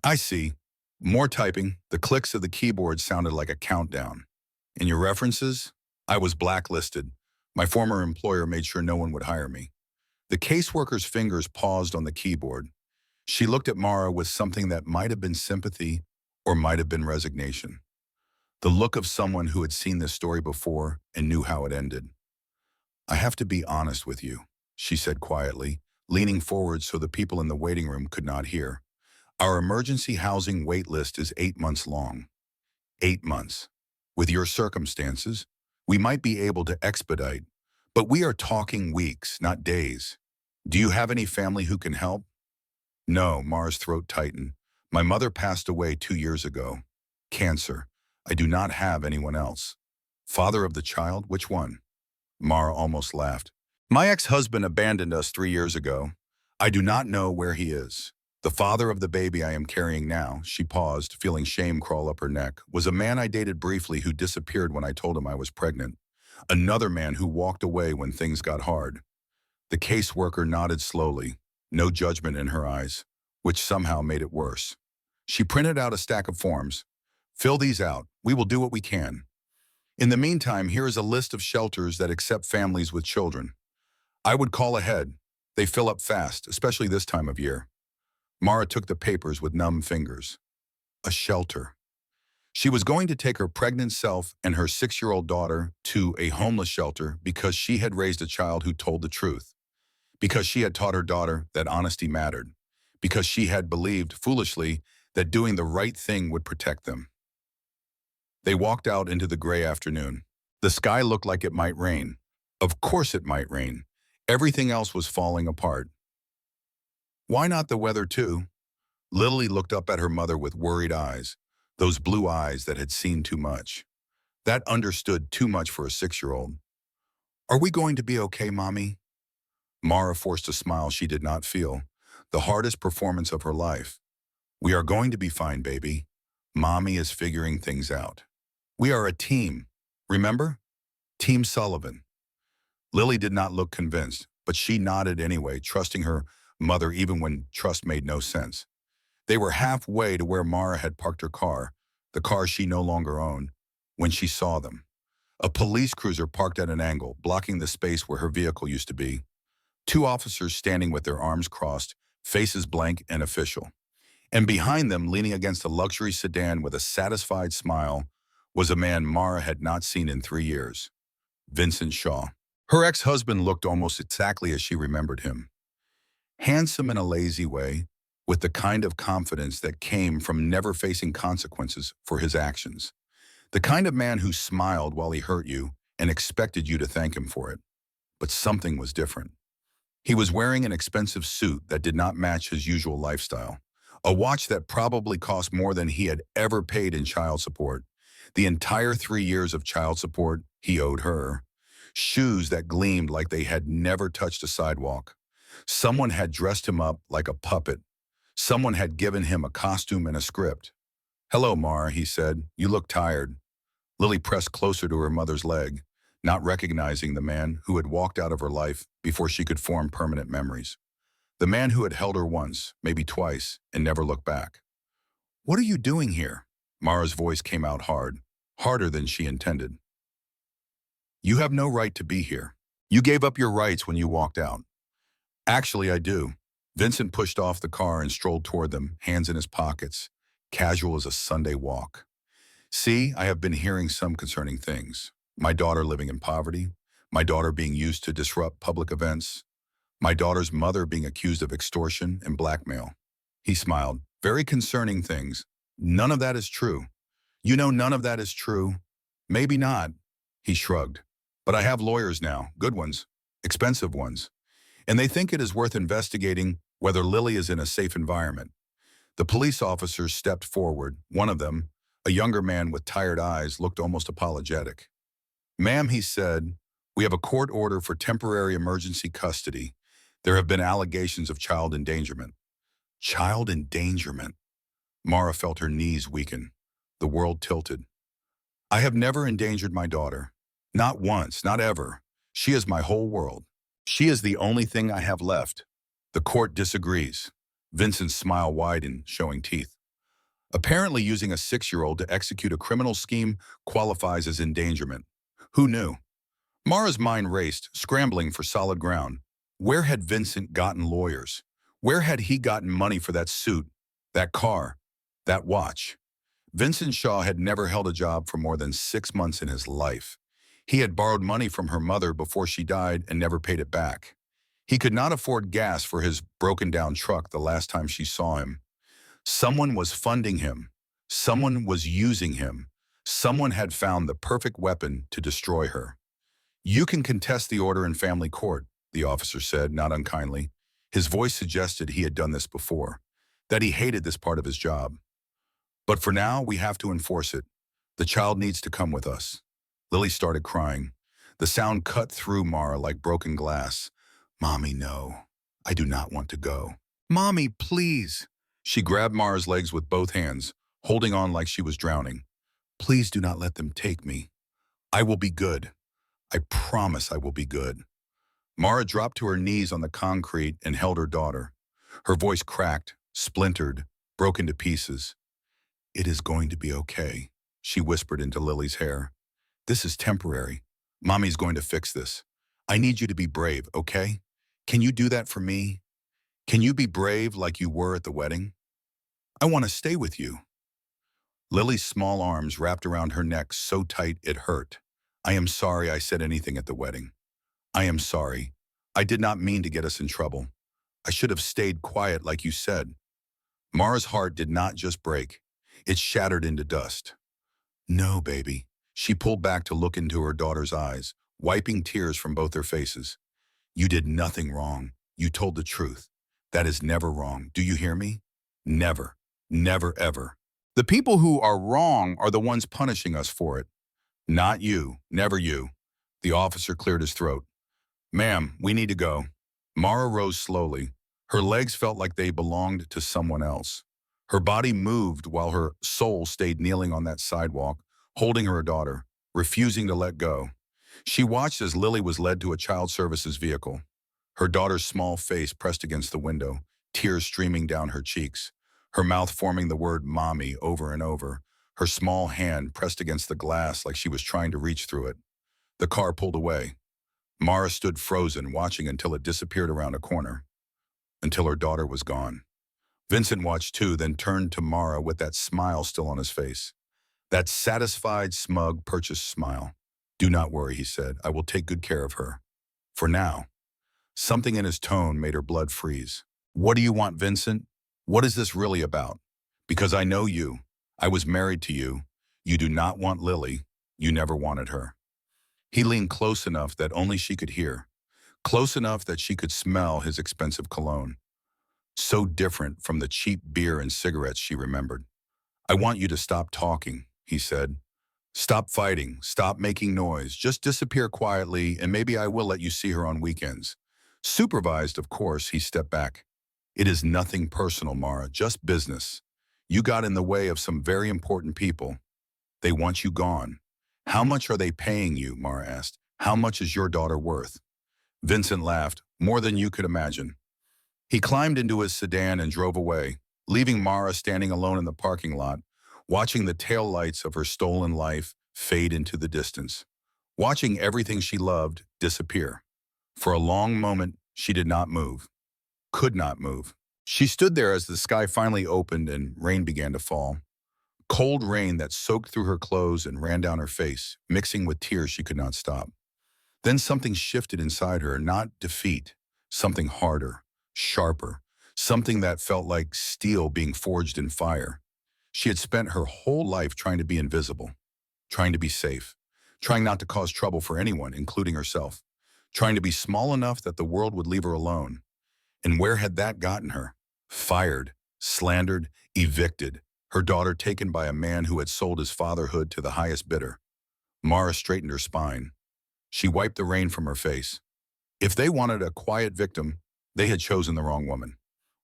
I see. More typing. The clicks of the keyboard sounded like a countdown. In your references? I was blacklisted. My former employer made sure no one would hire me. The caseworker's fingers paused on the keyboard. She looked at Mara with something that might have been sympathy or might have been resignation. The look of someone who had seen this story before and knew how it ended. I have to be honest with you, she said quietly, leaning forward so the people in the waiting room could not hear. Our emergency housing wait list is 8 months long. 8 months. With your circumstances, we might be able to expedite, but we are talking weeks, not days. Do you have any family who can help? No, Mara's throat tightened. My mother passed away 2 years ago. Cancer. I do not have anyone else. Father of the child, which one? Mara almost laughed. My ex-husband abandoned us 3 years ago. I do not know where he is. The father of the baby I am carrying now, she paused, feeling shame crawl up her neck, was a man I dated briefly who disappeared when I told him I was pregnant. Another man who walked away when things got hard. The caseworker nodded slowly, no judgment in her eyes, which somehow made it worse. She printed out a stack of forms. Fill these out. We will do what we can. In the meantime, here is a list of shelters that accept families with children. I would call ahead. They fill up fast, especially this time of year. Mara took the papers with numb fingers. A shelter. She was going to take her pregnant self and her 6-year-old daughter to a homeless shelter because she had raised a child who told the truth. Because she had taught her daughter that honesty mattered. Because she had believed, foolishly, that doing the right thing would protect them. They walked out into the gray afternoon. The sky looked like it might rain. Of course it might rain. Everything else was falling apart. Why not the weather too? Lily looked up at her mother with worried eyes, those blue eyes that had seen too much. That understood too much for a 6-year-old. Are we going to be okay, Mommy? Mara forced a smile she did not feel, the hardest performance of her life. We are going to be fine, baby. Mommy is figuring things out. We are a team, remember? Team Sullivan. Lily did not look convinced, but she nodded anyway, trusting her mother even when trust made no sense. They were halfway to where Mara had parked her car, the car she no longer owned, when she saw them. A police cruiser parked at an angle, blocking the space where her vehicle used to be. 2 officers standing with their arms crossed, faces blank and official. And behind them, leaning against a luxury sedan with a satisfied smile, was a man Mara had not seen in 3 years. Vincent Shaw. Her ex-husband looked almost exactly as she remembered him. Handsome in a lazy way, with the kind of confidence that came from never facing consequences for his actions. The kind of man who smiled while he hurt you and expected you to thank him for it. But something was different. He was wearing an expensive suit that did not match his usual lifestyle. A watch that probably cost more than he had ever paid in child support. The entire 3 years of child support he owed her. Shoes that gleamed like they had never touched a sidewalk. Someone had dressed him up like a puppet. Someone had given him a costume and a script. Hello, Mara, he said. You look tired. Lily pressed closer to her mother's leg, not recognizing the man who had walked out of her life before she could form permanent memories. The man who had held her once, maybe twice, and never looked back. What are you doing here? Mara's voice came out hard, harder than she intended. You have no right to be here. You gave up your rights when you walked out. Actually, I do. Vincent pushed off the car and strolled toward them, hands in his pockets, casual as a Sunday walk. See, I have been hearing some concerning things. My daughter living in poverty, my daughter being used to disrupt public events, my daughter's mother being accused of extortion and blackmail. He smiled. Very concerning things. None of that is true. You know none of that is true. Maybe not. He shrugged. But I have lawyers now, good ones, expensive ones. And they think it is worth investigating whether Lily is in a safe environment. The police officers stepped forward. One of them, a younger man with tired eyes, looked almost apologetic. Ma'am, he said, we have a court order for temporary emergency custody. There have been allegations of child endangerment. Child endangerment. Mara felt her knees weaken. The world tilted. I have never endangered my daughter. Not once, not ever. She is my whole world. She is the only thing I have left. The court disagrees. Vincent's smile widened, showing teeth. Apparently using a 6-year-old to execute a criminal scheme qualifies as endangerment. Who knew? Mara's mind raced, scrambling for solid ground. Where had Vincent gotten lawyers? Where had he gotten money for that suit, that car, that watch? Vincent Shaw had never held a job for more than 6 months in his life. He had borrowed money from her mother before she died and never paid it back. He could not afford gas for his broken-down truck the last time she saw him. Someone was funding him. Someone was using him. Someone had found the perfect weapon to destroy her. You can contest the order in family court, the officer said, not unkindly. His voice suggested he had done this before, that he hated this part of his job. But for now, we have to enforce it. The child needs to come with us. Lily started crying. The sound cut through Mara like broken glass. Mommy, no. I do not want to go. Mommy, please. She grabbed Mara's legs with both hands, holding on like she was drowning. Please do not let them take me. I will be good. I promise I will be good. Mara dropped to her knees on the concrete and held her daughter. Her voice cracked, splintered, broke into pieces. It is going to be okay, she whispered into Lily's hair. This is temporary. Mommy's going to fix this. I need you to be brave, okay? Can you do that for me? Can you be brave like you were at the wedding? I want to stay with you. Lily's small arms wrapped around her neck so tight it hurt. I am sorry I said anything at the wedding. I am sorry. I did not mean to get us in trouble. I should have stayed quiet like you said. Mara's heart did not just break. It shattered into dust. No, baby. She pulled back to look into her daughter's eyes, wiping tears from both their faces. You did nothing wrong. You told the truth. That is never wrong. Do you hear me? Never. Never, ever. The people who are wrong are the ones punishing us for it. Not you. Never you. The officer cleared his throat. Ma'am, we need to go. Mara rose slowly. Her legs felt like they belonged to someone else. Her body moved while her soul stayed kneeling on that sidewalk, holding her daughter, refusing to let go. She watched as Lily was led to a child services vehicle. Her daughter's small face pressed against the window, tears streaming down her cheeks, her mouth forming the word mommy over and over, her small hand pressed against the glass like she was trying to reach through it. The car pulled away. Mara stood frozen, watching until it disappeared around a corner, until her daughter was gone. Vincent watched too, then turned to Mara with that smile still on his face. That satisfied, smug, purchased smile. Do not worry, he said. I will take good care of her. For now. Something in his tone made her blood freeze. What do you want, Vincent? What is this really about? Because I know you. I was married to you. You do not want Lily. You never wanted her. He leaned close enough that only she could hear. Close enough that she could smell his expensive cologne. So different from the cheap beer and cigarettes she remembered. I want you to stop talking, he said. Stop fighting, stop making noise, just disappear quietly and maybe I will let you see her on weekends. Supervised, of course, he stepped back. It is nothing personal, Mara, just business. You got in the way of some very important people. They want you gone. How much are they paying you, Mara asked. How much is your daughter worth? Vincent laughed, more than you could imagine. He climbed into his sedan and drove away, leaving Mara standing alone in the parking lot, watching the taillights of her stolen life fade into the distance, watching everything she loved disappear. For a long moment, she did not move, could not move. She stood there as the sky finally opened and rain began to fall. Cold rain that soaked through her clothes and ran down her face, mixing with tears she could not stop. Then something shifted inside her, not defeat, something harder, sharper, something that felt like steel being forged in fire. She had spent her whole life trying to be invisible, trying to be safe, trying not to cause trouble for anyone, including herself, trying to be small enough that the world would leave her alone. And where had that gotten her? Fired, slandered, evicted, her daughter taken by a man who had sold his fatherhood to the highest bidder. Mara straightened her spine. She wiped the rain from her face. If they wanted a quiet victim, they had chosen the wrong woman.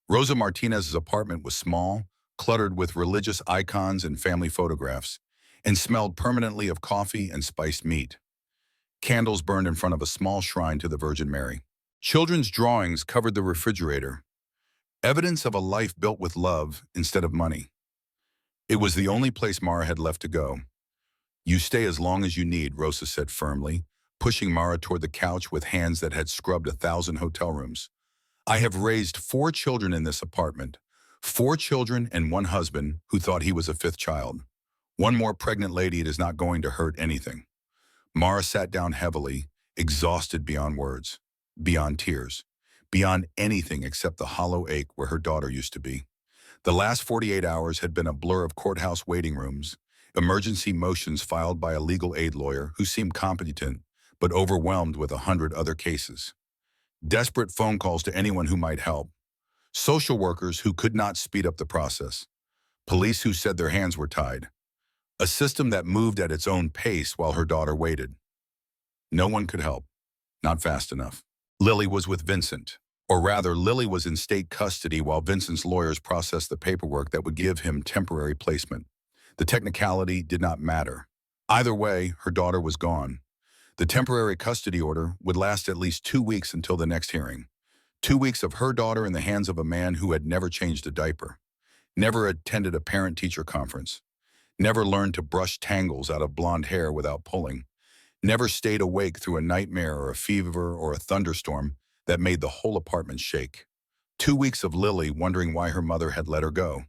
Rosa Martinez's apartment was small, cluttered with religious icons and family photographs, and smelled permanently of coffee and spiced meat. Candles burned in front of a small shrine to the Virgin Mary. Children's drawings covered the refrigerator, evidence of a life built with love instead of money. It was the only place Mara had left to go. "You stay as long as you need," Rosa said firmly, pushing Mara toward the couch with hands that had scrubbed 1,000 hotel rooms. "I have raised 4 children in this apartment. 4 children and 1 husband who thought he was a 5th child. One more pregnant lady, it is not going to hurt anything." Mara sat down heavily, exhausted beyond words, beyond tears, beyond anything except the hollow ache where her daughter used to be. The last 48 hours had been a blur of courthouse waiting rooms, emergency motions filed by a legal aid lawyer who seemed competent but overwhelmed with 100 other cases. Desperate phone calls to anyone who might help. Social workers who could not speed up the process. Police who said their hands were tied. A system that moved at its own pace while her daughter waited. No one could help. Not fast enough. Lily was with Vincent. Or rather, Lily was in state custody while Vincent's lawyers processed the paperwork that would give him temporary placement. The technicality did not matter. Either way, her daughter was gone. The temporary custody order would last at least 2 weeks until the next hearing. 2 weeks of her daughter in the hands of a man who had never changed a diaper, never attended a parent-teacher conference, never learned to brush tangles out of blonde hair without pulling, never stayed awake through a nightmare or a fever or a thunderstorm that made the whole apartment shake. 2 weeks of Lily wondering why her mother had let her go.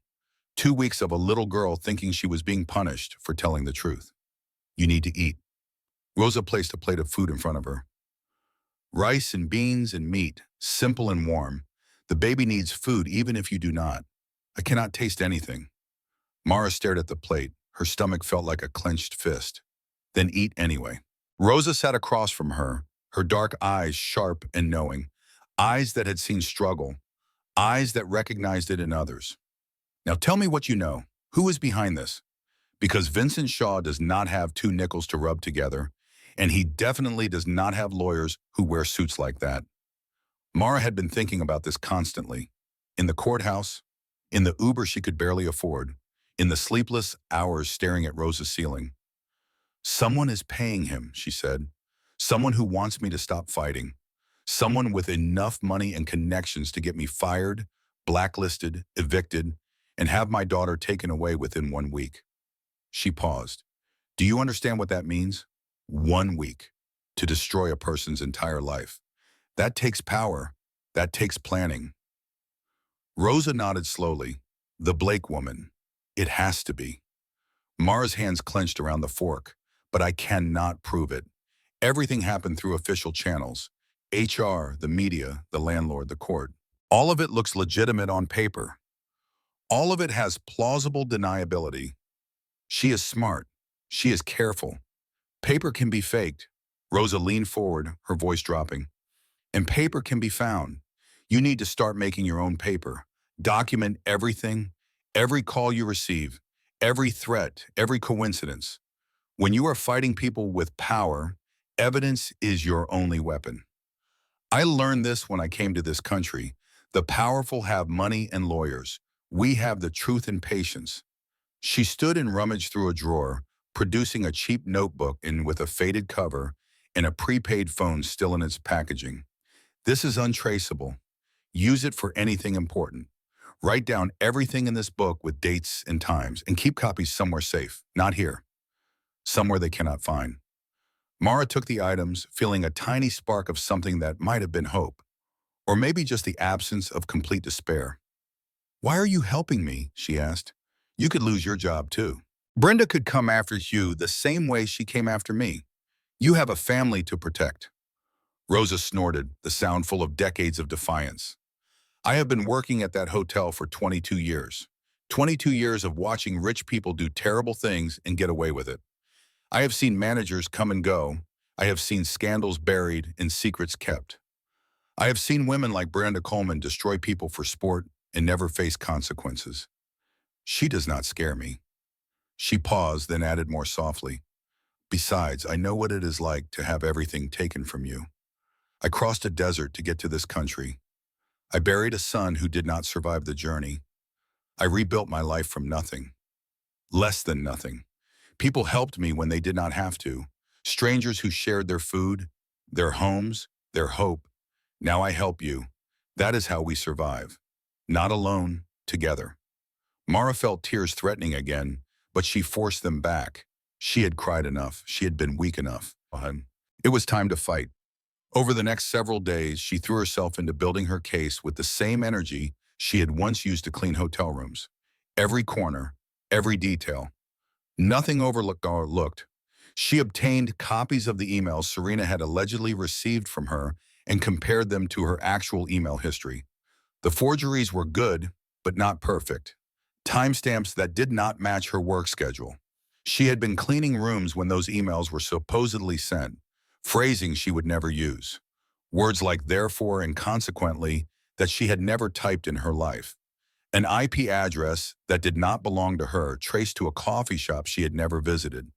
2 weeks of a little girl thinking she was being punished for telling the truth. "You need to eat." Rosa placed a plate of food in front of her. "Rice and beans and meat, simple and warm. The baby needs food even if you do not. I cannot taste anything." Mara stared at the plate. Her stomach felt like a clenched fist. "Then eat anyway." Rosa sat across from her, her dark eyes sharp and knowing, eyes that had seen struggle, eyes that recognized it in others. "Now tell me what you know. Who is behind this? Because Vincent Shaw does not have 2 nickels to rub together, and he definitely does not have lawyers who wear suits like that." Mara had been thinking about this constantly. In the courthouse, in the Uber she could barely afford, in the sleepless hours staring at Rosa's ceiling. "Someone is paying him," she said. "Someone who wants me to stop fighting. Someone with enough money and connections to get me fired, blacklisted, evicted, and have my daughter taken away within 1 week." She paused. "Do you understand what that means? 1 week. To destroy a person's entire life. That takes power. That takes planning." Rosa nodded slowly. "The Blake woman. It has to be." Mara's hands clenched around the fork. "But I cannot prove it. Everything happened through official channels. HR, the media, the landlord, the court. All of it looks legitimate on paper. All of it has plausible deniability. She is smart. She is careful. Paper can be faked." Rosa leaned forward, her voice dropping. "And paper can be found. You need to start making your own paper. Document everything, every call you receive, every threat, every coincidence. When you are fighting people with power, evidence is your only weapon. I learned this when I came to this country. The powerful have money and lawyers. We have the truth and patience." She stood and rummaged through a drawer, producing a cheap notebook with a faded cover and a prepaid phone still in its packaging. "This is untraceable. Use it for anything important. Write down everything in this book with dates and times, and keep copies somewhere safe, not here. Somewhere they cannot find." Mara took the items, feeling a tiny spark of something that might have been hope, or maybe just the absence of complete despair. "Why are you helping me?" she asked. "You could lose your job too. Brenda could come after you the same way she came after me. You have a family to protect." Rosa snorted, the sound full of decades of defiance. I have been working at that hotel for 22 years. 22 years of watching rich people do terrible things and get away with it. I have seen managers come and go. I have seen scandals buried and secrets kept. I have seen women like Brenda Coleman destroy people for sport and never face consequences. She does not scare me. She paused, then added more softly. Besides, I know what it is like to have everything taken from you. I crossed a desert to get to this country. I buried a son who did not survive the journey. I rebuilt my life from nothing. Less than nothing. People helped me when they did not have to. Strangers who shared their food, their homes, their hope. Now I help you. That is how we survive. Not alone, together. Mara felt tears threatening again, but she forced them back. She had cried enough. She had been weak enough. It was time to fight. Over the next several days, she threw herself into building her case with the same energy she had once used to clean hotel rooms. Every corner, every detail. Nothing overlooked or looked. She obtained copies of the emails Serena had allegedly received from her and compared them to her actual email history. The forgeries were good, but not perfect. Timestamps that did not match her work schedule. She had been cleaning rooms when those emails were supposedly sent, phrasing she would never use. Words like therefore and consequently that she had never typed in her life. An IP address that did not belong to her, traced to a coffee shop she had never visited.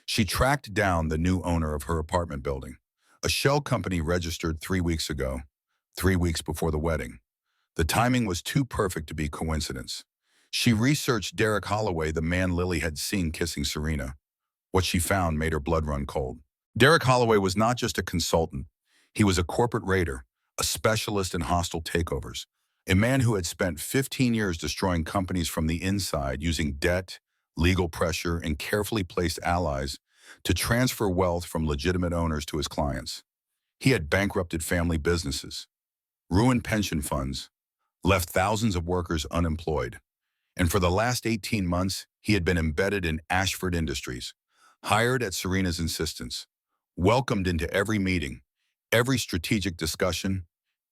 She tracked down the new owner of her apartment building. A shell company registered 3 weeks ago, 3 weeks before the wedding. The timing was too perfect to be coincidence. She researched Derek Holloway, the man Lily had seen kissing Serena. What she found made her blood run cold. Derek Holloway was not just a consultant. He was a corporate raider, a specialist in hostile takeovers, a man who had spent 15 years destroying companies from the inside using debt, legal pressure, and carefully placed allies to transfer wealth from legitimate owners to his clients. He had bankrupted family businesses, ruined pension funds, left thousands of workers unemployed. And for the last 18 months, he had been embedded in Ashford Industries, hired at Serena's insistence, welcomed into every meeting, every strategic discussion,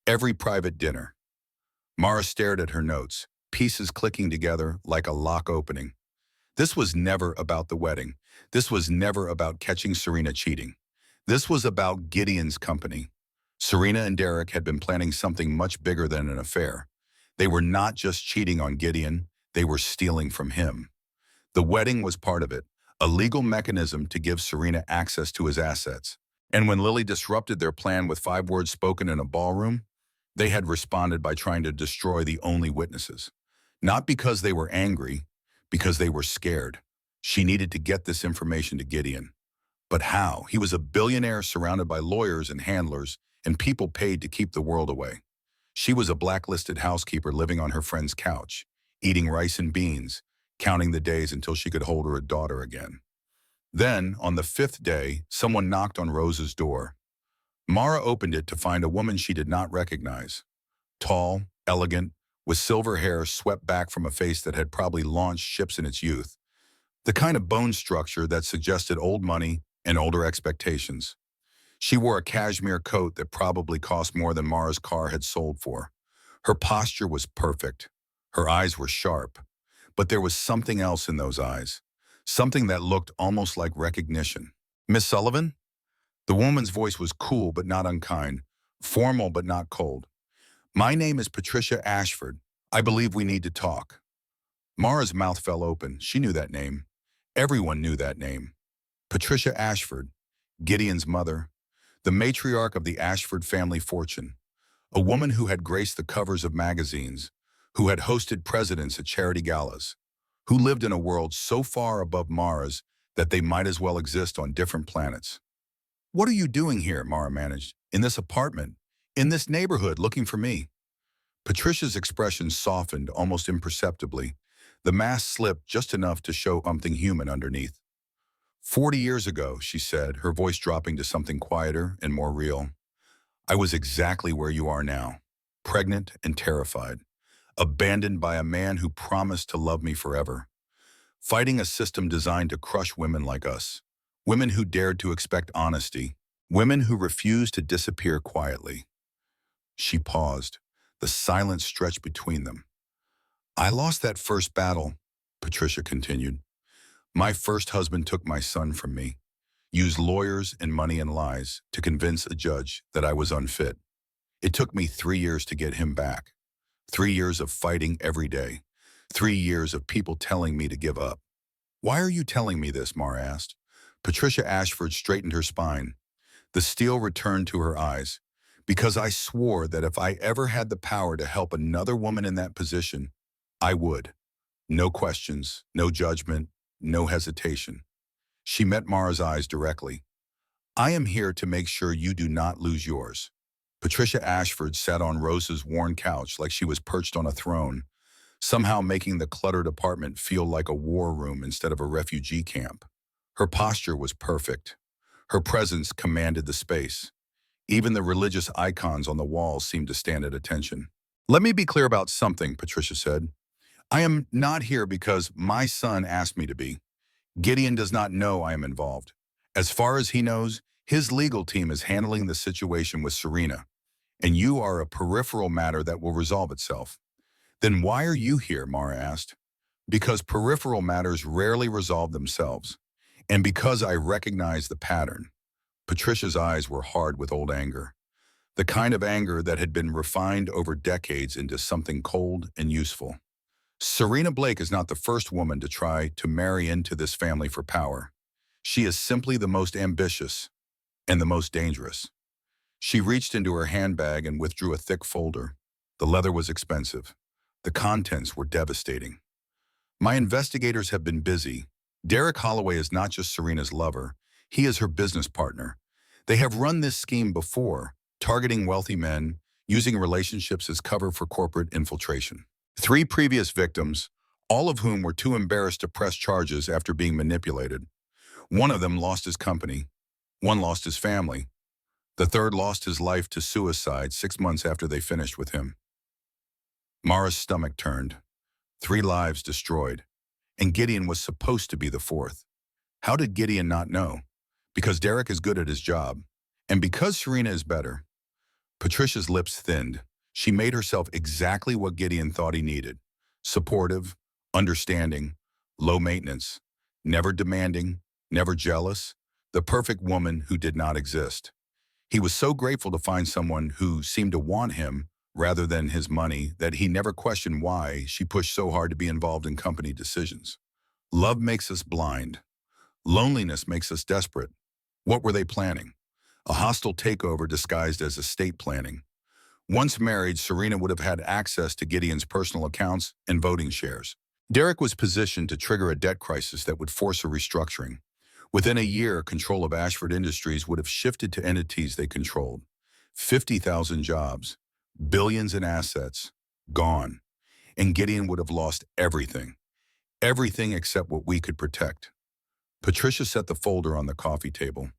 every private dinner. Mara stared at her notes, pieces clicking together like a lock opening. This was never about the wedding. This was never about catching Serena cheating. This was about Gideon's company. Serena and Derek had been planning something much bigger than an affair. They were not just cheating on Gideon, they were stealing from him. The wedding was part of it, a legal mechanism to give Serena access to his assets. And when Lily disrupted their plan with 5 words spoken in a ballroom, they had responded by trying to destroy the only witnesses. Not because they were angry, because they were scared. She needed to get this information to Gideon. But how? He was a billionaire surrounded by lawyers and handlers and people paid to keep the world away. She was a blacklisted housekeeper living on her friend's couch, eating rice and beans, counting the days until she could hold her daughter again. Then, on the 5th day, someone knocked on Rose's door. Mara opened it to find a woman she did not recognize. Tall, elegant, with silver hair swept back from a face that had probably launched ships in its youth. The kind of bone structure that suggested old money and older expectations. She wore a cashmere coat that probably cost more than Mara's car had sold for. Her posture was perfect. Her eyes were sharp. But there was something else in those eyes. Something that looked almost like recognition. "Miss Sullivan?" The woman's voice was cool but not unkind, formal but not cold. "My name is Patricia Ashford. I believe we need to talk." Mara's mouth fell open. She knew that name. Everyone knew that name. Patricia Ashford, Gideon's mother, the matriarch of the Ashford family fortune, a woman who had graced the covers of magazines, who had hosted presidents at charity galas, who lived in a world so far above Mara's that they might as well exist on different planets. "What are you doing here?" Mara managed. "In this apartment, in this neighborhood, looking for me?" Patricia's expression softened almost imperceptibly. The mask slipped just enough to show something human underneath. 40 years ago, she said, her voice dropping to something quieter and more real. "I was exactly where you are now, pregnant and terrified, abandoned by a man who promised to love me forever, fighting a system designed to crush women like us, women who dared to expect honesty, women who refused to disappear quietly." She paused. The silence stretched between them. I lost that first battle, Patricia continued. My first husband took my son from me, used lawyers and money and lies to convince a judge that I was unfit. It took me 3 years to get him back. 3 years of fighting every day. 3 years of people telling me to give up. Why are you telling me this, Mara asked. Patricia Ashford straightened her spine. The steel returned to her eyes. Because I swore that if I ever had the power to help another woman in that position, I would. No questions, no judgment, no hesitation. She met Mara's eyes directly. I am here to make sure you do not lose yours. Patricia Ashford sat on Rose's worn couch like she was perched on a throne, somehow making the cluttered apartment feel like a war room instead of a refugee camp. Her posture was perfect. Her presence commanded the space. Even the religious icons on the walls seemed to stand at attention. Let me be clear about something, Patricia said. I am not here because my son asked me to be. Gideon does not know I am involved. As far as he knows, his legal team is handling the situation with Serena, and you are a peripheral matter that will resolve itself. Then why are you here, Mara asked. Because peripheral matters rarely resolve themselves, and because I recognize the pattern. Patricia's eyes were hard with old anger, the kind of anger that had been refined over decades into something cold and useful. Serena Blake is not the first woman to try to marry into this family for power. She is simply the most ambitious and the most dangerous. She reached into her handbag and withdrew a thick folder. The leather was expensive. The contents were devastating. My investigators have been busy. Derek Holloway is not just Serena's lover. He is her business partner. They have run this scheme before, targeting wealthy men, using relationships as cover for corporate infiltration. 3 previous victims, all of whom were too embarrassed to press charges after being manipulated. One of them lost his company. One lost his family. The third lost his life to suicide 6 months after they finished with him. Mara's stomach turned. 3 lives destroyed. And Gideon was supposed to be the 4th. How did Gideon not know? Because Derek is good at his job. And because Serena is better. Patricia's lips thinned. She made herself exactly what Gideon thought he needed. Supportive, understanding, low maintenance, never demanding, never jealous, the perfect woman who did not exist. He was so grateful to find someone who seemed to want him rather than his money that he never questioned why she pushed so hard to be involved in company decisions. Love makes us blind. Loneliness makes us desperate. What were they planning? A hostile takeover disguised as estate planning. Once married, Serena would have had access to Gideon's personal accounts and voting shares. Derek was positioned to trigger a debt crisis that would force a restructuring. Within a year, control of Ashford Industries would have shifted to entities they controlled. 50,000 jobs, billions in assets, gone. And Gideon would have lost everything. Everything except what we could protect. Patricia set the folder on the coffee table.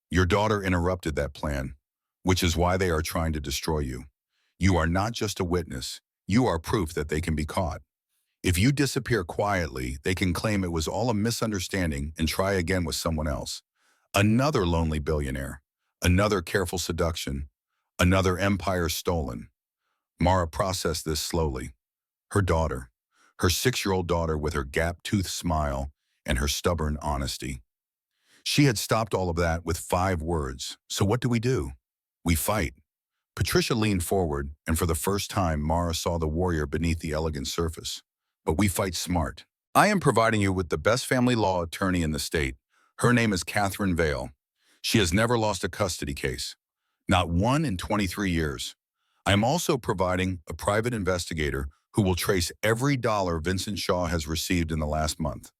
Your daughter interrupted that plan, which is why they are trying to destroy you. You are not just a witness. You are proof that they can be caught. If you disappear quietly, they can claim it was all a misunderstanding and try again with someone else. Another lonely billionaire. Another careful seduction. Another empire stolen. Mara processed this slowly. Her daughter. Her 6-year-old daughter with her gap-toothed smile and her stubborn honesty. She had stopped all of that with 5 words. So what do? We fight. Patricia leaned forward, and for the first time, Mara saw the warrior beneath the elegant surface. But we fight smart. I am providing you with the best family law attorney in the state. Her name is Catherine Vale. She has never lost a custody case. Not one in 23 years. I am also providing a private investigator who will trace every dollar Vincent Shaw has received in the last month.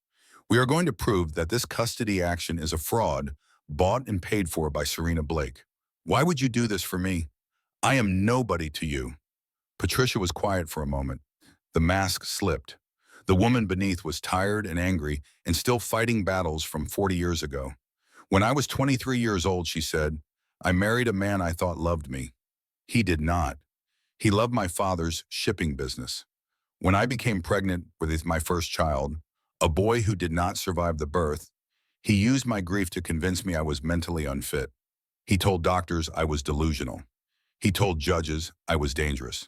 We are going to prove that this custody action is a fraud bought and paid for by Serena Blake. Why would you do this for me? I am nobody to you. Patricia was quiet for a moment. The mask slipped. The woman beneath was tired and angry and still fighting battles from 40 years ago. When I was 23 years old, she said, I married a man I thought loved me. He did not. He loved my father's shipping business. When I became pregnant with my first child, a boy who did not survive the birth, he used my grief to convince me I was mentally unfit. He told doctors I was delusional. He told judges I was dangerous.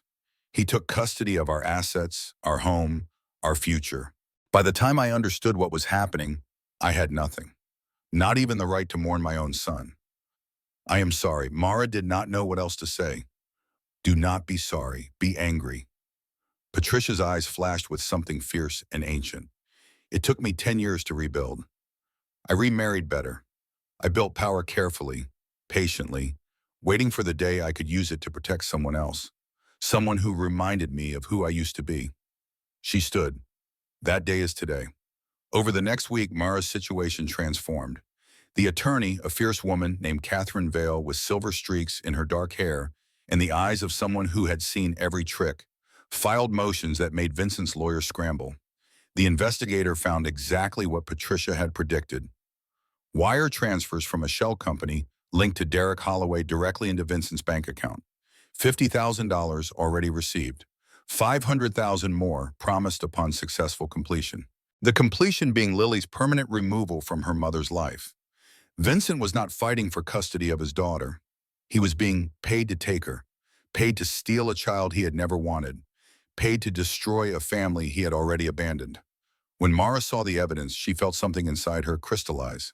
He took custody of our assets, our home, our future. By the time I understood what was happening, I had nothing. Not even the right to mourn my own son. I am sorry. Mara did not know what else to say. Do not be sorry. Be angry. Patricia's eyes flashed with something fierce and ancient. It took me 10 years to rebuild. I remarried better. I built power carefully, patiently, waiting for the day I could use it to protect someone else. Someone who reminded me of who I used to be. She stood. That day is today. Over the next week, Mara's situation transformed. The attorney, a fierce woman named Catherine Vale with silver streaks in her dark hair and the eyes of someone who had seen every trick, filed motions that made Vincent's lawyer scramble. The investigator found exactly what Patricia had predicted. Wire transfers from a shell company linked to Derek Holloway directly into Vincent's bank account. $50,000 already received. $500,000 more promised upon successful completion. The completion being Lily's permanent removal from her mother's life. Vincent was not fighting for custody of his daughter. He was being paid to take her, paid to steal a child he had never wanted, paid to destroy a family he had already abandoned. When Mara saw the evidence, she felt something inside her crystallize.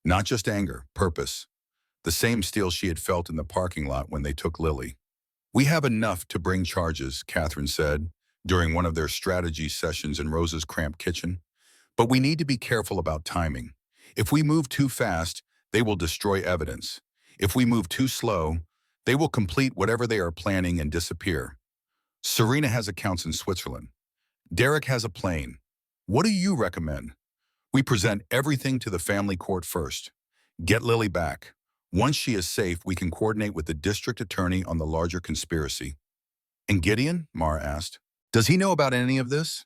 Not just anger, purpose. The same steel she had felt in the parking lot when they took Lily. We have enough to bring charges, Catherine said, during one of their strategy sessions in Rosa's cramped kitchen. But we need to be careful about timing. If we move too fast, they will destroy evidence. If we move too slow, they will complete whatever they are planning and disappear. Serena has accounts in Switzerland. Derek has a plane. What do you recommend? We present everything to the family court first. Get Lily back. Once she is safe, we can coordinate with the district attorney on the larger conspiracy. And Gideon? Mara asked. Does he know about any of this?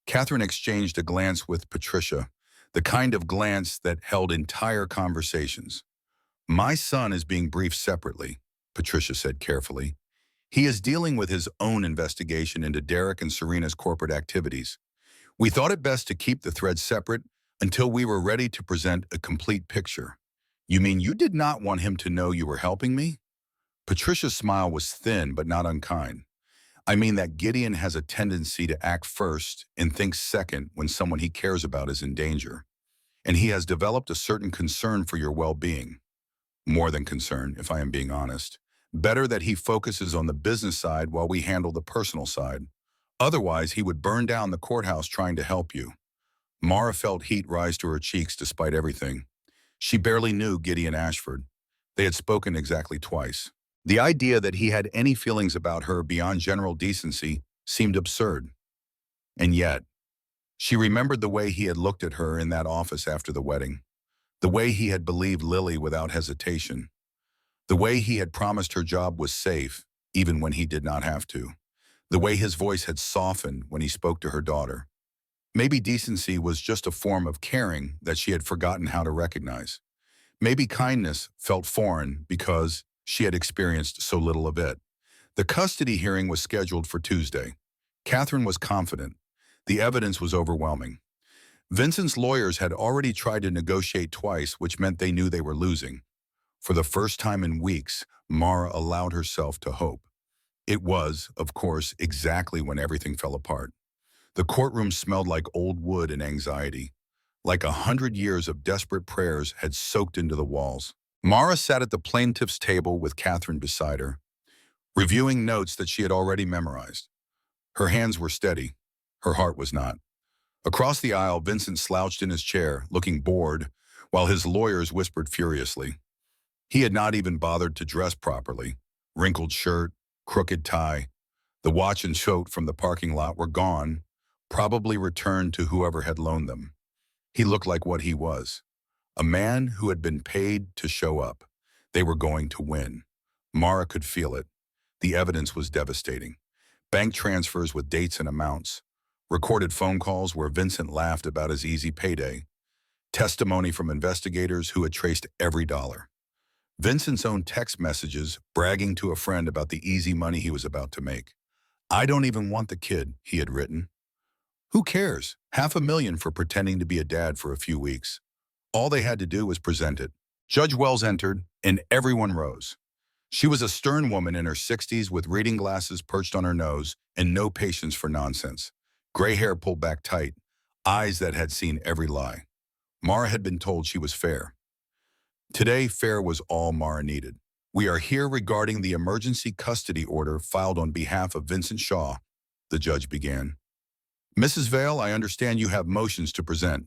Catherine exchanged a glance with Patricia, the kind of glance that held entire conversations. My son is being briefed separately, Patricia said carefully. He is dealing with his own investigation into Derek and Serena's corporate activities. We thought it best to keep the threads separate until we were ready to present a complete picture. You mean you did not want him to know you were helping me? Patricia's smile was thin but not unkind. I mean that Gideon has a tendency to act first and think second when someone he cares about is in danger. And he has developed a certain concern for your well-being. More than concern, if I am being honest. Better that he focuses on the business side while we handle the personal side. Otherwise, he would burn down the courthouse trying to help you. Mara felt heat rise to her cheeks despite everything. She barely knew Gideon Ashford. They had spoken exactly twice. The idea that he had any feelings about her beyond general decency seemed absurd. And yet, she remembered the way he had looked at her in that office after the wedding, the way he had believed Lily without hesitation, the way he had promised her job was safe, even when he did not have to, the way his voice had softened when he spoke to her daughter. Maybe decency was just a form of caring that she had forgotten how to recognize. Maybe kindness felt foreign because she had experienced so little of it. The custody hearing was scheduled for Tuesday. Catherine was confident. The evidence was overwhelming. Vincent's lawyers had already tried to negotiate twice, which meant they knew they were losing. For the first time in weeks, Mara allowed herself to hope. It was, of course, exactly when everything fell apart. The courtroom smelled like old wood and anxiety. Like 100 years of desperate prayers had soaked into the walls. Mara sat at the plaintiff's table with Catherine beside her, reviewing notes that she had already memorized. Her hands were steady. Her heart was not. Across the aisle, Vincent slouched in his chair, looking bored, while his lawyers whispered furiously. He had not even bothered to dress properly. Wrinkled shirt, crooked tie. The watch and coat from the parking lot were gone, probably returned to whoever had loaned them. He looked like what he was. A man who had been paid to show up. They were going to win. Mara could feel it. The evidence was devastating. Bank transfers with dates and amounts. Recorded phone calls where Vincent laughed about his easy payday. Testimony from investigators who had traced every dollar. Vincent's own text messages bragging to a friend about the easy money he was about to make. I don't even want the kid, he had written. Who cares? $500,000 for pretending to be a dad for a few weeks. All they had to do was present it. Judge Wells entered, and everyone rose. She was a stern woman in her 60s with reading glasses perched on her nose and no patience for nonsense. Gray hair pulled back tight, eyes that had seen every lie. Mara had been told she was fair. Today, fair was all Mara needed. We are here regarding the emergency custody order filed on behalf of Vincent Shaw, the judge began. Mrs. Vale, I understand you have motions to present.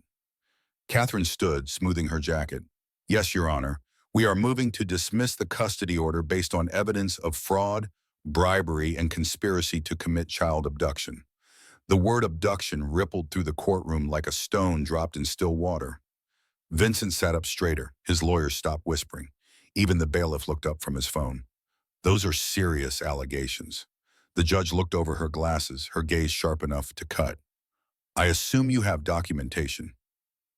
Catherine stood, smoothing her jacket. Yes, Your Honor. We are moving to dismiss the custody order based on evidence of fraud, bribery, and conspiracy to commit child abduction. The word abduction rippled through the courtroom like a stone dropped in still water. Vincent sat up straighter. His lawyers stopped whispering. Even the bailiff looked up from his phone. Those are serious allegations. The judge looked over her glasses, her gaze sharp enough to cut. I assume you have documentation.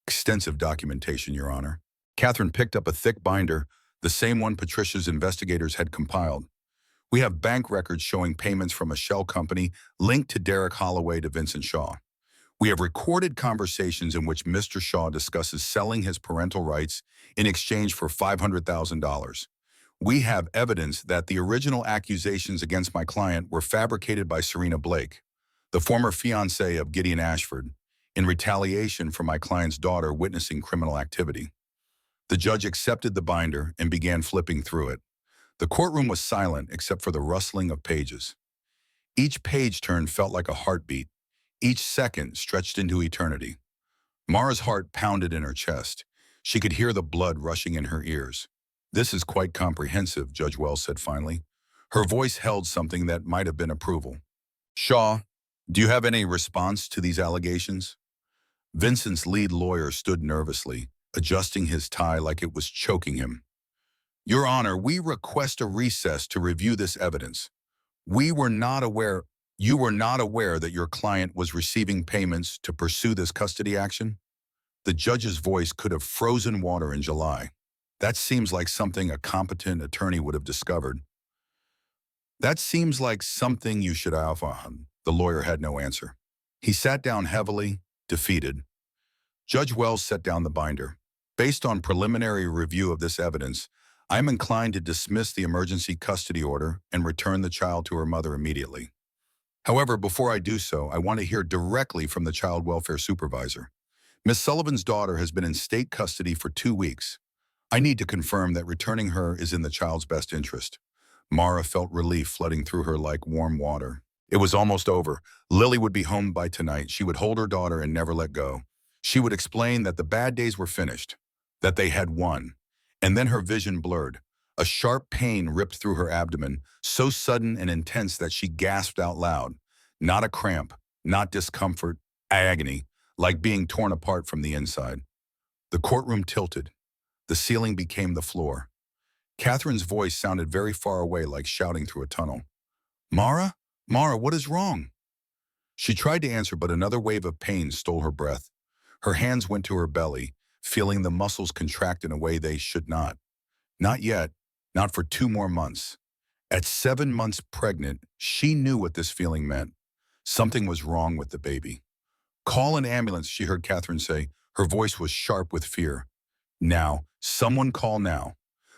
Extensive documentation, Your Honor. Catherine picked up a thick binder, the same one Patricia's investigators had compiled. We have bank records showing payments from a shell company linked to Derek Holloway to Vincent Shaw. We have recorded conversations in which Mr. Shaw discusses selling his parental rights in exchange for $500,000. We have evidence that the original accusations against my client were fabricated by Serena Blake, the former fiancée of Gideon Ashford, in retaliation for my client's daughter witnessing criminal activity. The judge accepted the binder and began flipping through it. The courtroom was silent except for the rustling of pages. Each page turn felt like a heartbeat. Each second stretched into eternity. Mara's heart pounded in her chest. She could hear the blood rushing in her ears. This is quite comprehensive, Judge Wells said finally. Her voice held something that might have been approval. Shaw, do you have any response to these allegations? Vincent's lead lawyer stood nervously, adjusting his tie like it was choking him. Your Honor, we request a recess to review this evidence. You were not aware that your client was receiving payments to pursue this custody action? The judge's voice could have frozen water in July. That seems like something a competent attorney would have discovered. That seems like something you should have on. The lawyer had no answer. He sat down heavily, defeated. Judge Wells set down the binder. Based on preliminary review of this evidence, I am inclined to dismiss the emergency custody order and return the child to her mother immediately. However, before I do so, I want to hear directly from the child welfare supervisor. Miss Sullivan's daughter has been in state custody for 2 weeks. I need to confirm that returning her is in the child's best interest. Mara felt relief flooding through her like warm water. It was almost over. Lily would be home by tonight. She would hold her daughter and never let go. She would explain that the bad days were finished, that they had won. And then her vision blurred. A sharp pain ripped through her abdomen, so sudden and intense that she gasped out loud. Not a cramp, not discomfort, agony, like being torn apart from the inside. The courtroom tilted. The ceiling became the floor. Catherine's voice sounded very far away, like shouting through a tunnel. Mara? Mara, what is wrong? She tried to answer, but another wave of pain stole her breath. Her hands went to her belly, feeling the muscles contract in a way they should not. Not yet, not for 2 more months. At 7 months pregnant, she knew what this feeling meant. Something was wrong with the baby. Call an ambulance, she heard Catherine say. Her voice was sharp with fear. Now, someone call now.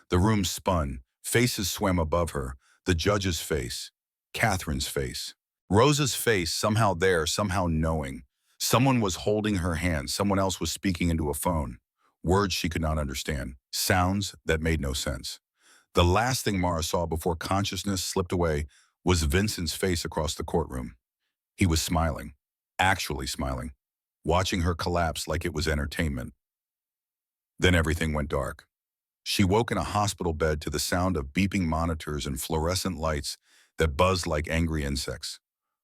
The room spun. Faces swam above her. The judge's face. Catherine's face. Rosa's face, somehow there, somehow knowing. Someone was holding her hand. Someone else was speaking into a phone. Words she could not understand. Sounds that made no sense. The last thing Mara saw before consciousness slipped away was Vincent's face across the courtroom. He was smiling. Actually smiling. Watching her collapse like it was entertainment. Then everything went dark. She woke in a hospital bed to the sound of beeping monitors and fluorescent lights that buzzed like angry insects.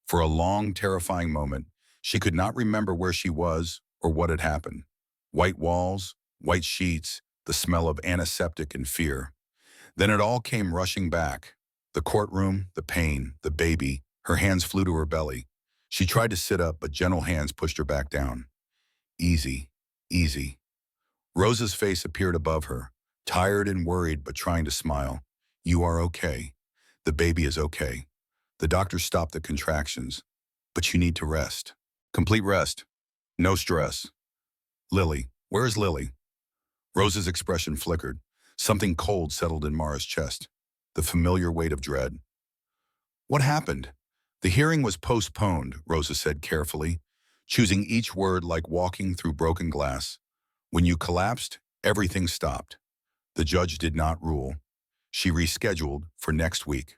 For a long, terrifying moment, she could not remember where she was or what had happened. White walls, white sheets, the smell of antiseptic and fear. Then it all came rushing back. The courtroom, the pain, the baby. Her hands flew to her belly. She tried to sit up, but gentle hands pushed her back down. Easy, easy. Rosa's face appeared above her, tired and worried but trying to smile. You are okay. The baby is okay. The doctor stopped the contractions. But you need to rest. Complete rest. No stress. Lily, where is Lily? Rosa's expression flickered. Something cold settled in Mara's chest. The familiar weight of dread. What happened? The hearing was postponed, Rosa said carefully, choosing each word like walking through broken glass. When you collapsed, everything stopped. The judge did not rule. She rescheduled for next week.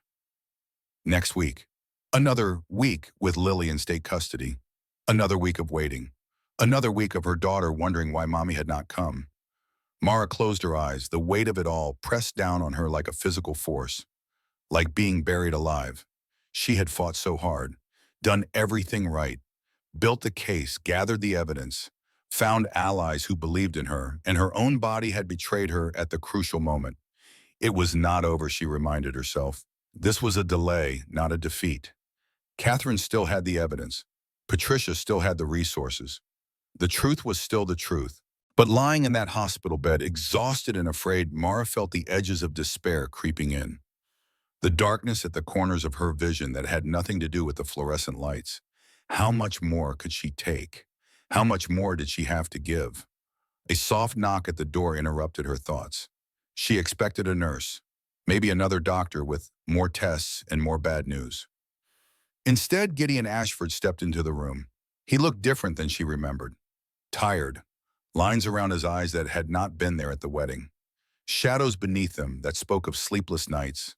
Next week. Another week with Lily in state custody. Another week of waiting. Another week of her daughter wondering why mommy had not come. Mara closed her eyes, the weight of it all pressed down on her like a physical force, like being buried alive. She had fought so hard, done everything right, built the case, gathered the evidence, found allies who believed in her, and her own body had betrayed her at the crucial moment. It was not over, she reminded herself. This was a delay, not a defeat. Catherine still had the evidence. Patricia still had the resources. The truth was still the truth. But lying in that hospital bed, exhausted and afraid, Mara felt the edges of despair creeping in. The darkness at the corners of her vision that had nothing to do with the fluorescent lights. How much more could she take? How much more did she have to give? A soft knock at the door interrupted her thoughts. She expected a nurse, maybe another doctor with more tests and more bad news. Instead, Gideon Ashford stepped into the room. He looked different than she remembered. Tired, lines around his eyes that had not been there at the wedding. Shadows beneath them that spoke of sleepless nights.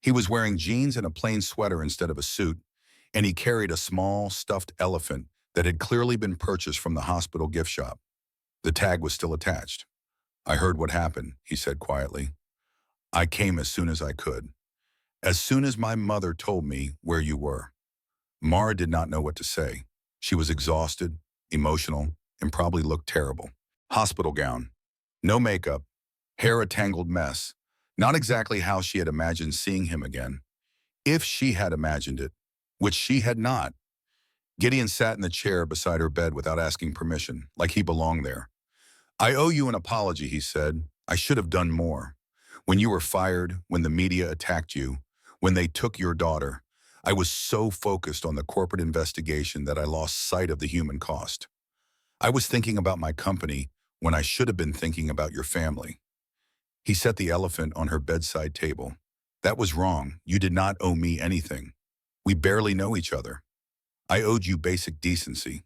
He was wearing jeans and a plain sweater instead of a suit, and he carried a small, stuffed elephant that had clearly been purchased from the hospital gift shop. The tag was still attached. "I heard what happened," he said quietly. "I came as soon as I could. As soon as my mother told me where you were." Mara did not know what to say. She was exhausted, emotional, and probably looked terrible. Hospital gown. No makeup. Hair a tangled mess. Not exactly how she had imagined seeing him again. If she had imagined it, which she had not. Gideon sat in the chair beside her bed without asking permission, like he belonged there. "I owe you an apology," he said. "I should have done more. When you were fired, when the media attacked you, when they took your daughter, I was so focused on the corporate investigation that I lost sight of the human cost. I was thinking about my company when I should have been thinking about your family." He set the elephant on her bedside table. "That was wrong. You did not owe me anything. We barely know each other. I owed you basic decency."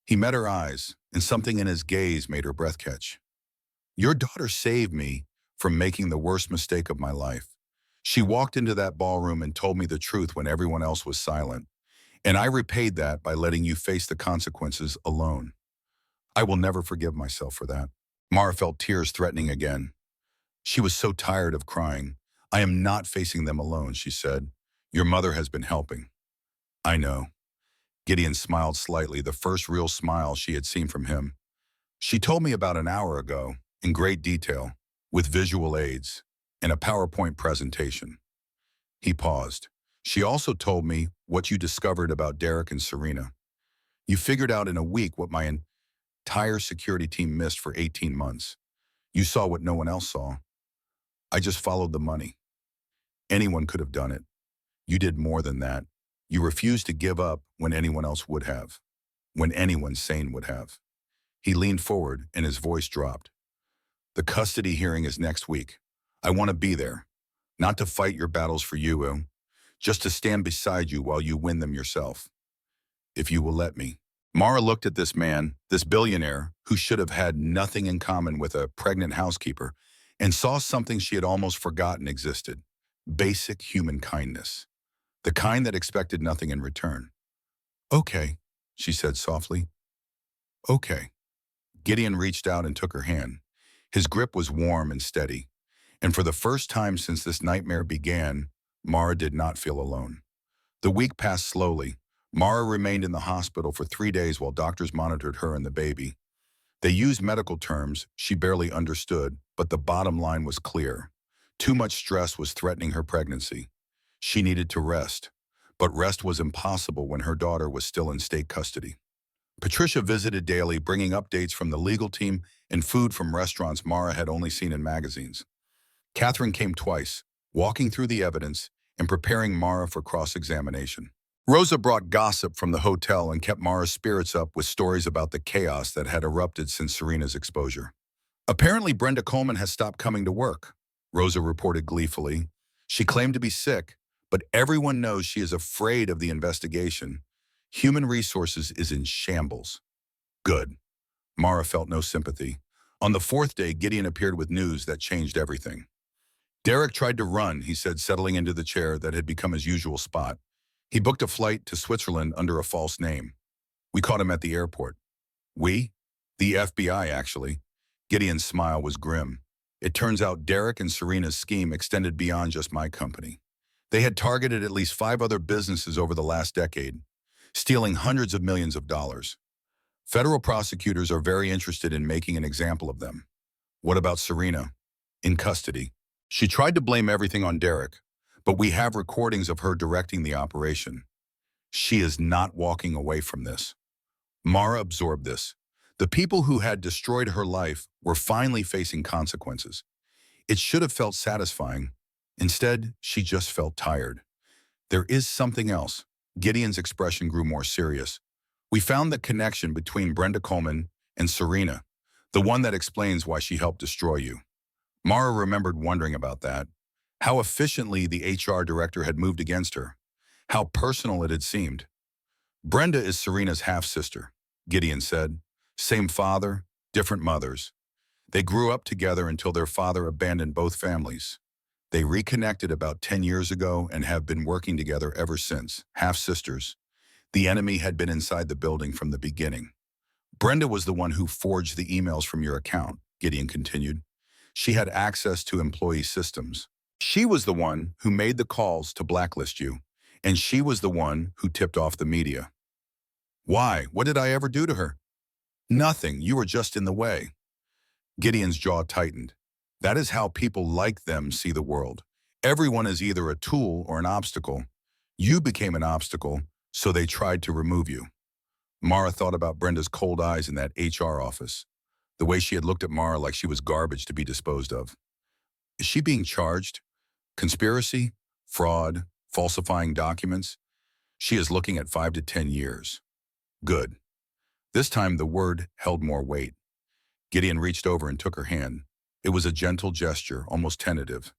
He met her eyes, and something in his gaze made her breath catch. "Your daughter saved me from making the worst mistake of my life. She walked into that ballroom and told me the truth when everyone else was silent. And I repaid that by letting you face the consequences alone. I will never forgive myself for that." Mara felt tears threatening again. She was so tired of crying. "I am not facing them alone," she said. "Your mother has been helping." "I know." Gideon smiled slightly, the first real smile she had seen from him. "She told me about an hour ago, in great detail, with visual aids, and a PowerPoint presentation." He paused. "She also told me what you discovered about Derek and Serena. You figured out in a week what my entire security team missed for 18 months. You saw what no one else saw. I just followed the money. Anyone could have done it. You did more than that. You refused to give up when anyone else would have. When anyone sane would have." He leaned forward and his voice dropped. "The custody hearing is next week. I want to be there. Not to fight your battles for you, just to stand beside you while you win them yourself. If you will let me." Mara looked at this man, this billionaire, who should have had nothing in common with a pregnant housekeeper, and saw something she had almost forgotten existed. Basic human kindness. The kind that expected nothing in return. "Okay," she said softly. "Okay." Gideon reached out and took her hand. His grip was warm and steady. And for the first time since this nightmare began, Mara did not feel alone. The week passed slowly. Mara remained in the hospital for 3 days while doctors monitored her and the baby. They used medical terms she barely understood, but the bottom line was clear. Too much stress was threatening her pregnancy. She needed to rest, but rest was impossible when her daughter was still in state custody. Patricia visited daily, bringing updates from the legal team and food from restaurants Mara had only seen in magazines. Catherine came twice, walking through the evidence and preparing Mara for cross-examination. Rosa brought gossip from the hotel and kept Mara's spirits up with stories about the chaos that had erupted since Serena's exposure. "Apparently Brenda Coleman has stopped coming to work," Rosa reported gleefully. "She claimed to be sick, But everyone knows she is afraid of the investigation. Human resources is in shambles. Good. Mara felt no sympathy. On the fourth day, Gideon appeared with news that changed everything. Derek tried to run, he said, settling into the chair that had become his usual spot. He booked a flight to Switzerland under a false name. We caught him at the airport. We? The FBI, actually. Gideon's smile was grim. It turns out Derek and Serena's scheme extended beyond just my company. They had targeted at least 5 other businesses over the last decade, stealing hundreds of millions of dollars. Federal prosecutors are very interested in making an example of them. What about Serena? In custody. She tried to blame everything on Derek, but we have recordings of her directing the operation. She is not walking away from this. Mara absorbed this. The people who had destroyed her life were finally facing consequences. It should have felt satisfying. Instead, she just felt tired. There is something else. Gideon's expression grew more serious. We found the connection between Brenda Coleman and Serena, the one that explains why she helped destroy you. Mara remembered wondering about that, how efficiently the HR director had moved against her, how personal it had seemed. Brenda is Serena's half-sister, Gideon said. Same father, different mothers. They grew up together until their father abandoned both families. They reconnected about 10 years ago and have been working together ever since, half-sisters. The enemy had been inside the building from the beginning. Brenda was the one who forged the emails from your account, Gideon continued. She had access to employee systems. She was the one who made the calls to blacklist you, and she was the one who tipped off the media. Why? What did I ever do to her? Nothing. You were just in the way. Gideon's jaw tightened. That is how people like them see the world. Everyone is either a tool or an obstacle. You became an obstacle, so they tried to remove you. Mara thought about Brenda's cold eyes in that HR office, the way she had looked at Mara like she was garbage to be disposed of. Is she being charged? Conspiracy? Fraud? Falsifying documents? She is looking at 5 to 10 years. Good. This time the word held more weight. Gideon reached over and took her hand. It was a gentle gesture, almost tentative.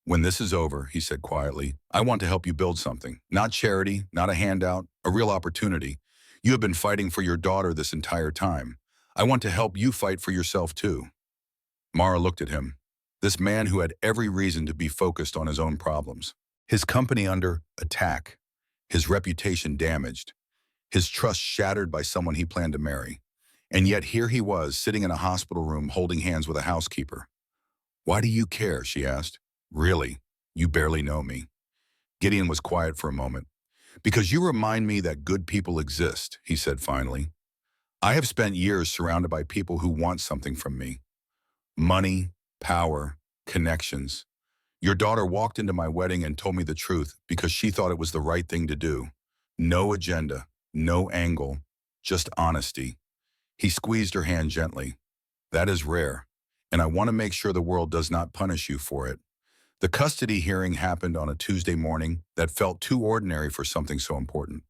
When this is over, he said quietly, I want to help you build something. Not charity, not a handout, a real opportunity. You have been fighting for your daughter this entire time. I want to help you fight for yourself too. Mara looked at him, this man who had every reason to be focused on his own problems. His company under attack, his reputation damaged, his trust shattered by someone he planned to marry. And yet here he was, sitting in a hospital room holding hands with a housekeeper. Why do you care? She asked. Really? You barely know me. Gideon was quiet for a moment. Because you remind me that good people exist, he said finally. I have spent years surrounded by people who want something from me. Money, power, connections. Your daughter walked into my wedding and told me the truth because she thought it was the right thing to do. No agenda, no angle, just honesty. He squeezed her hand gently. That is rare, and I want to make sure the world does not punish you for it. The custody hearing happened on a Tuesday morning that felt too ordinary for something so important.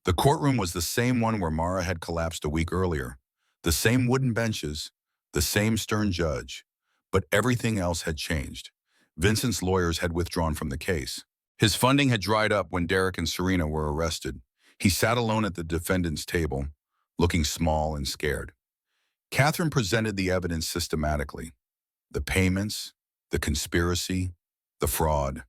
The courtroom was the same one where Mara had collapsed a week earlier. The same wooden benches, the same stern judge. But everything else had changed. Vincent's lawyers had withdrawn from the case. His funding had dried up when Derek and Serena were arrested. He sat alone at the defendant's table, looking small and scared. Catherine presented the evidence systematically. The payments, the conspiracy, the fraud.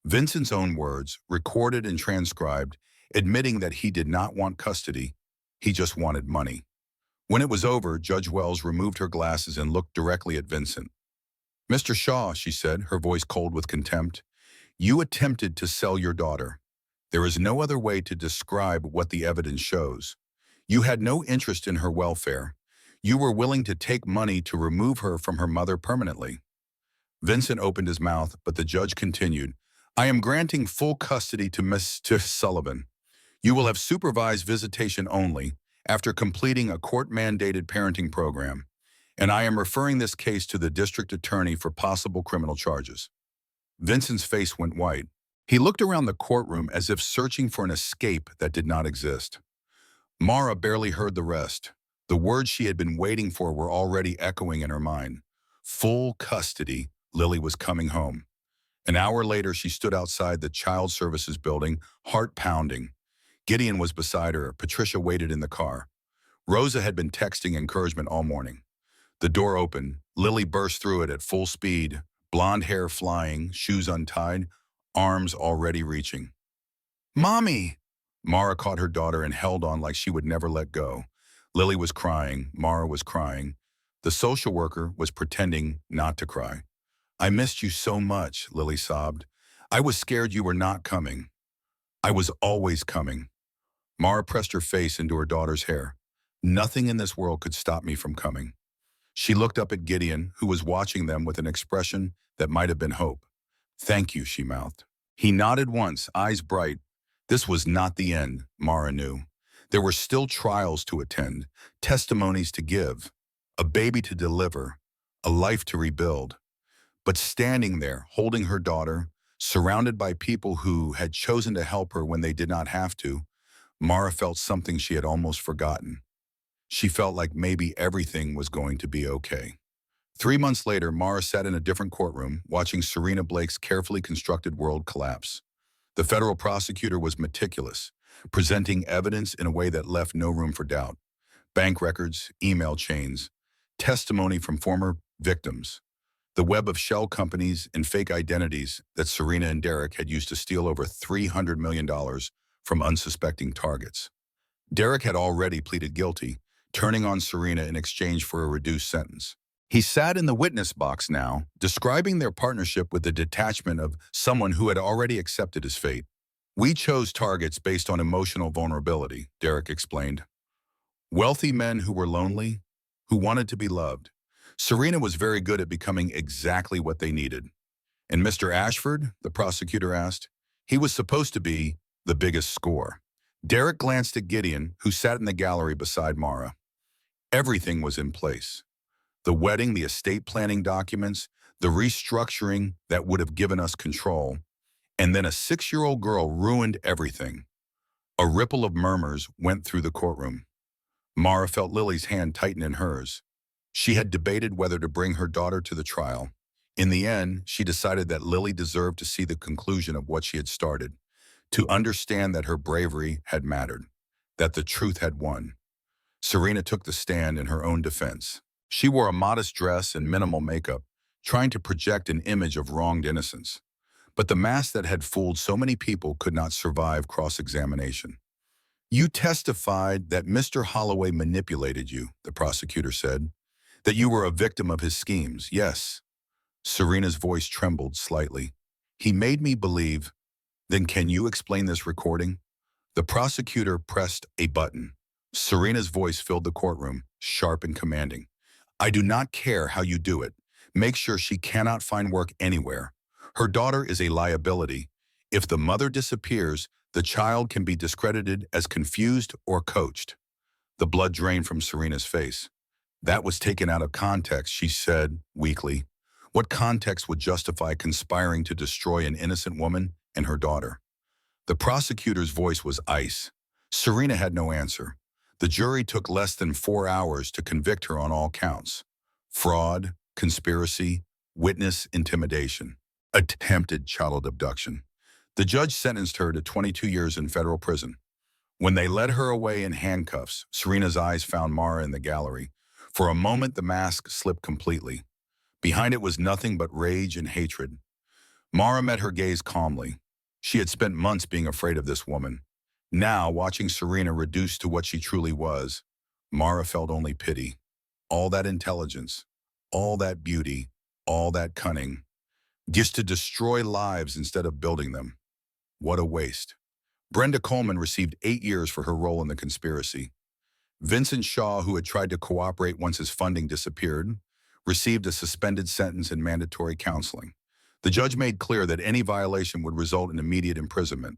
Vincent's own words, recorded and transcribed, admitting that he did not want custody, he just wanted money. When it was over, Judge Wells removed her glasses and looked directly at Vincent. Mr. Shaw, she said, her voice cold with contempt, you attempted to sell your daughter. There is no other way to describe what the evidence shows. You had no interest in her welfare. You were willing to take money to remove her from her mother permanently. Vincent opened his mouth, but the judge continued, I am granting full custody to Mr. Sullivan. You will have supervised visitation only after completing a court-mandated parenting program, and I am referring this case to the district attorney for possible criminal charges. Vincent's face went white. He looked around the courtroom as if searching for an escape that did not exist. Mara barely heard the rest. The words she had been waiting for were already echoing in her mind. Full custody, Lily was coming home. An hour later, she stood outside the child services building, heart pounding. Gideon was beside her. Patricia waited in the car. Rosa had been texting encouragement all morning. The door opened. Lily burst through it at full speed, blonde hair flying, shoes untied, arms already reaching. Mommy! Mara caught her daughter and held on like she would never let go. Lily was crying. Mara was crying. The social worker was pretending not to cry. I missed you so much, Lily sobbed. I was scared you were not coming. I was always coming. Mara pressed her face into her daughter's hair. Nothing in this world could stop me from coming. She looked up at Gideon, who was watching them with an expression that might have been hope. Thank you, she mouthed. He nodded once, eyes bright. This was not the end, Mara knew. There were still trials to attend, testimonies to give, a baby to deliver, a life to rebuild. But standing there, holding her daughter, surrounded by people who had chosen to help her when they did not have to, Mara felt something she had almost forgotten. She felt like maybe everything was going to be okay. 3 months later, Mara sat in a different courtroom, watching Serena Blake's carefully constructed world collapse. The federal prosecutor was meticulous, presenting evidence in a way that left no room for doubt. Bank records, email chains, testimony from former victims, the web of shell companies and fake identities that Serena and Derek had used to steal over $300 million from unsuspecting targets. Derek had already pleaded guilty, turning on Serena in exchange for a reduced sentence. He sat in the witness box now, describing their partnership with the detachment of someone who had already accepted his fate. We chose targets based on emotional vulnerability, Derek explained. Wealthy men who were lonely, who wanted to be loved. Serena was very good at becoming exactly what they needed. And Mr. Ashford, the prosecutor asked, he was supposed to be the biggest score. Derek glanced at Gideon, who sat in the gallery beside Mara. Everything was in place. The wedding, the estate planning documents, the restructuring that would have given us control. And then a 6-year-old girl ruined everything. A ripple of murmurs went through the courtroom. Mara felt Lily's hand tighten in hers. She had debated whether to bring her daughter to the trial. In the end, she decided that Lily deserved to see the conclusion of what she had started, to understand that her bravery had mattered, that the truth had won. Serena took the stand in her own defense. She wore a modest dress and minimal makeup, trying to project an image of wronged innocence. But the mask that had fooled so many people could not survive cross-examination. You testified that Mr. Holloway manipulated you, the prosecutor said, that you were a victim of his schemes, yes. Serena's voice trembled slightly. He made me believe. Then can you explain this recording? The prosecutor pressed a button. Serena's voice filled the courtroom, sharp and commanding. I do not care how you do it. Make sure she cannot find work anywhere. Her daughter is a liability. If the mother disappears, the child can be discredited as confused or coached. The blood drained from Serena's face. That was taken out of context, she said weakly. What context would justify conspiring to destroy an innocent woman and her daughter? The prosecutor's voice was ice. Serena had no answer. The jury took less than 4 hours to convict her on all counts. Fraud, conspiracy, witness intimidation, attempted child abduction. The judge sentenced her to 22 years in federal prison. When they led her away in handcuffs, Serena's eyes found Mara in the gallery. For a moment, the mask slipped completely. Behind it was nothing but rage and hatred. Mara met her gaze calmly. She had spent months being afraid of this woman. Now, watching Serena reduced to what she truly was, Mara felt only pity. All that intelligence, all that beauty, all that cunning, just to destroy lives instead of building them. What a waste. Brenda Coleman received 8 years for her role in the conspiracy. Vincent Shaw, who had tried to cooperate once his funding disappeared, received a suspended sentence and mandatory counseling. The judge made clear that any violation would result in immediate imprisonment.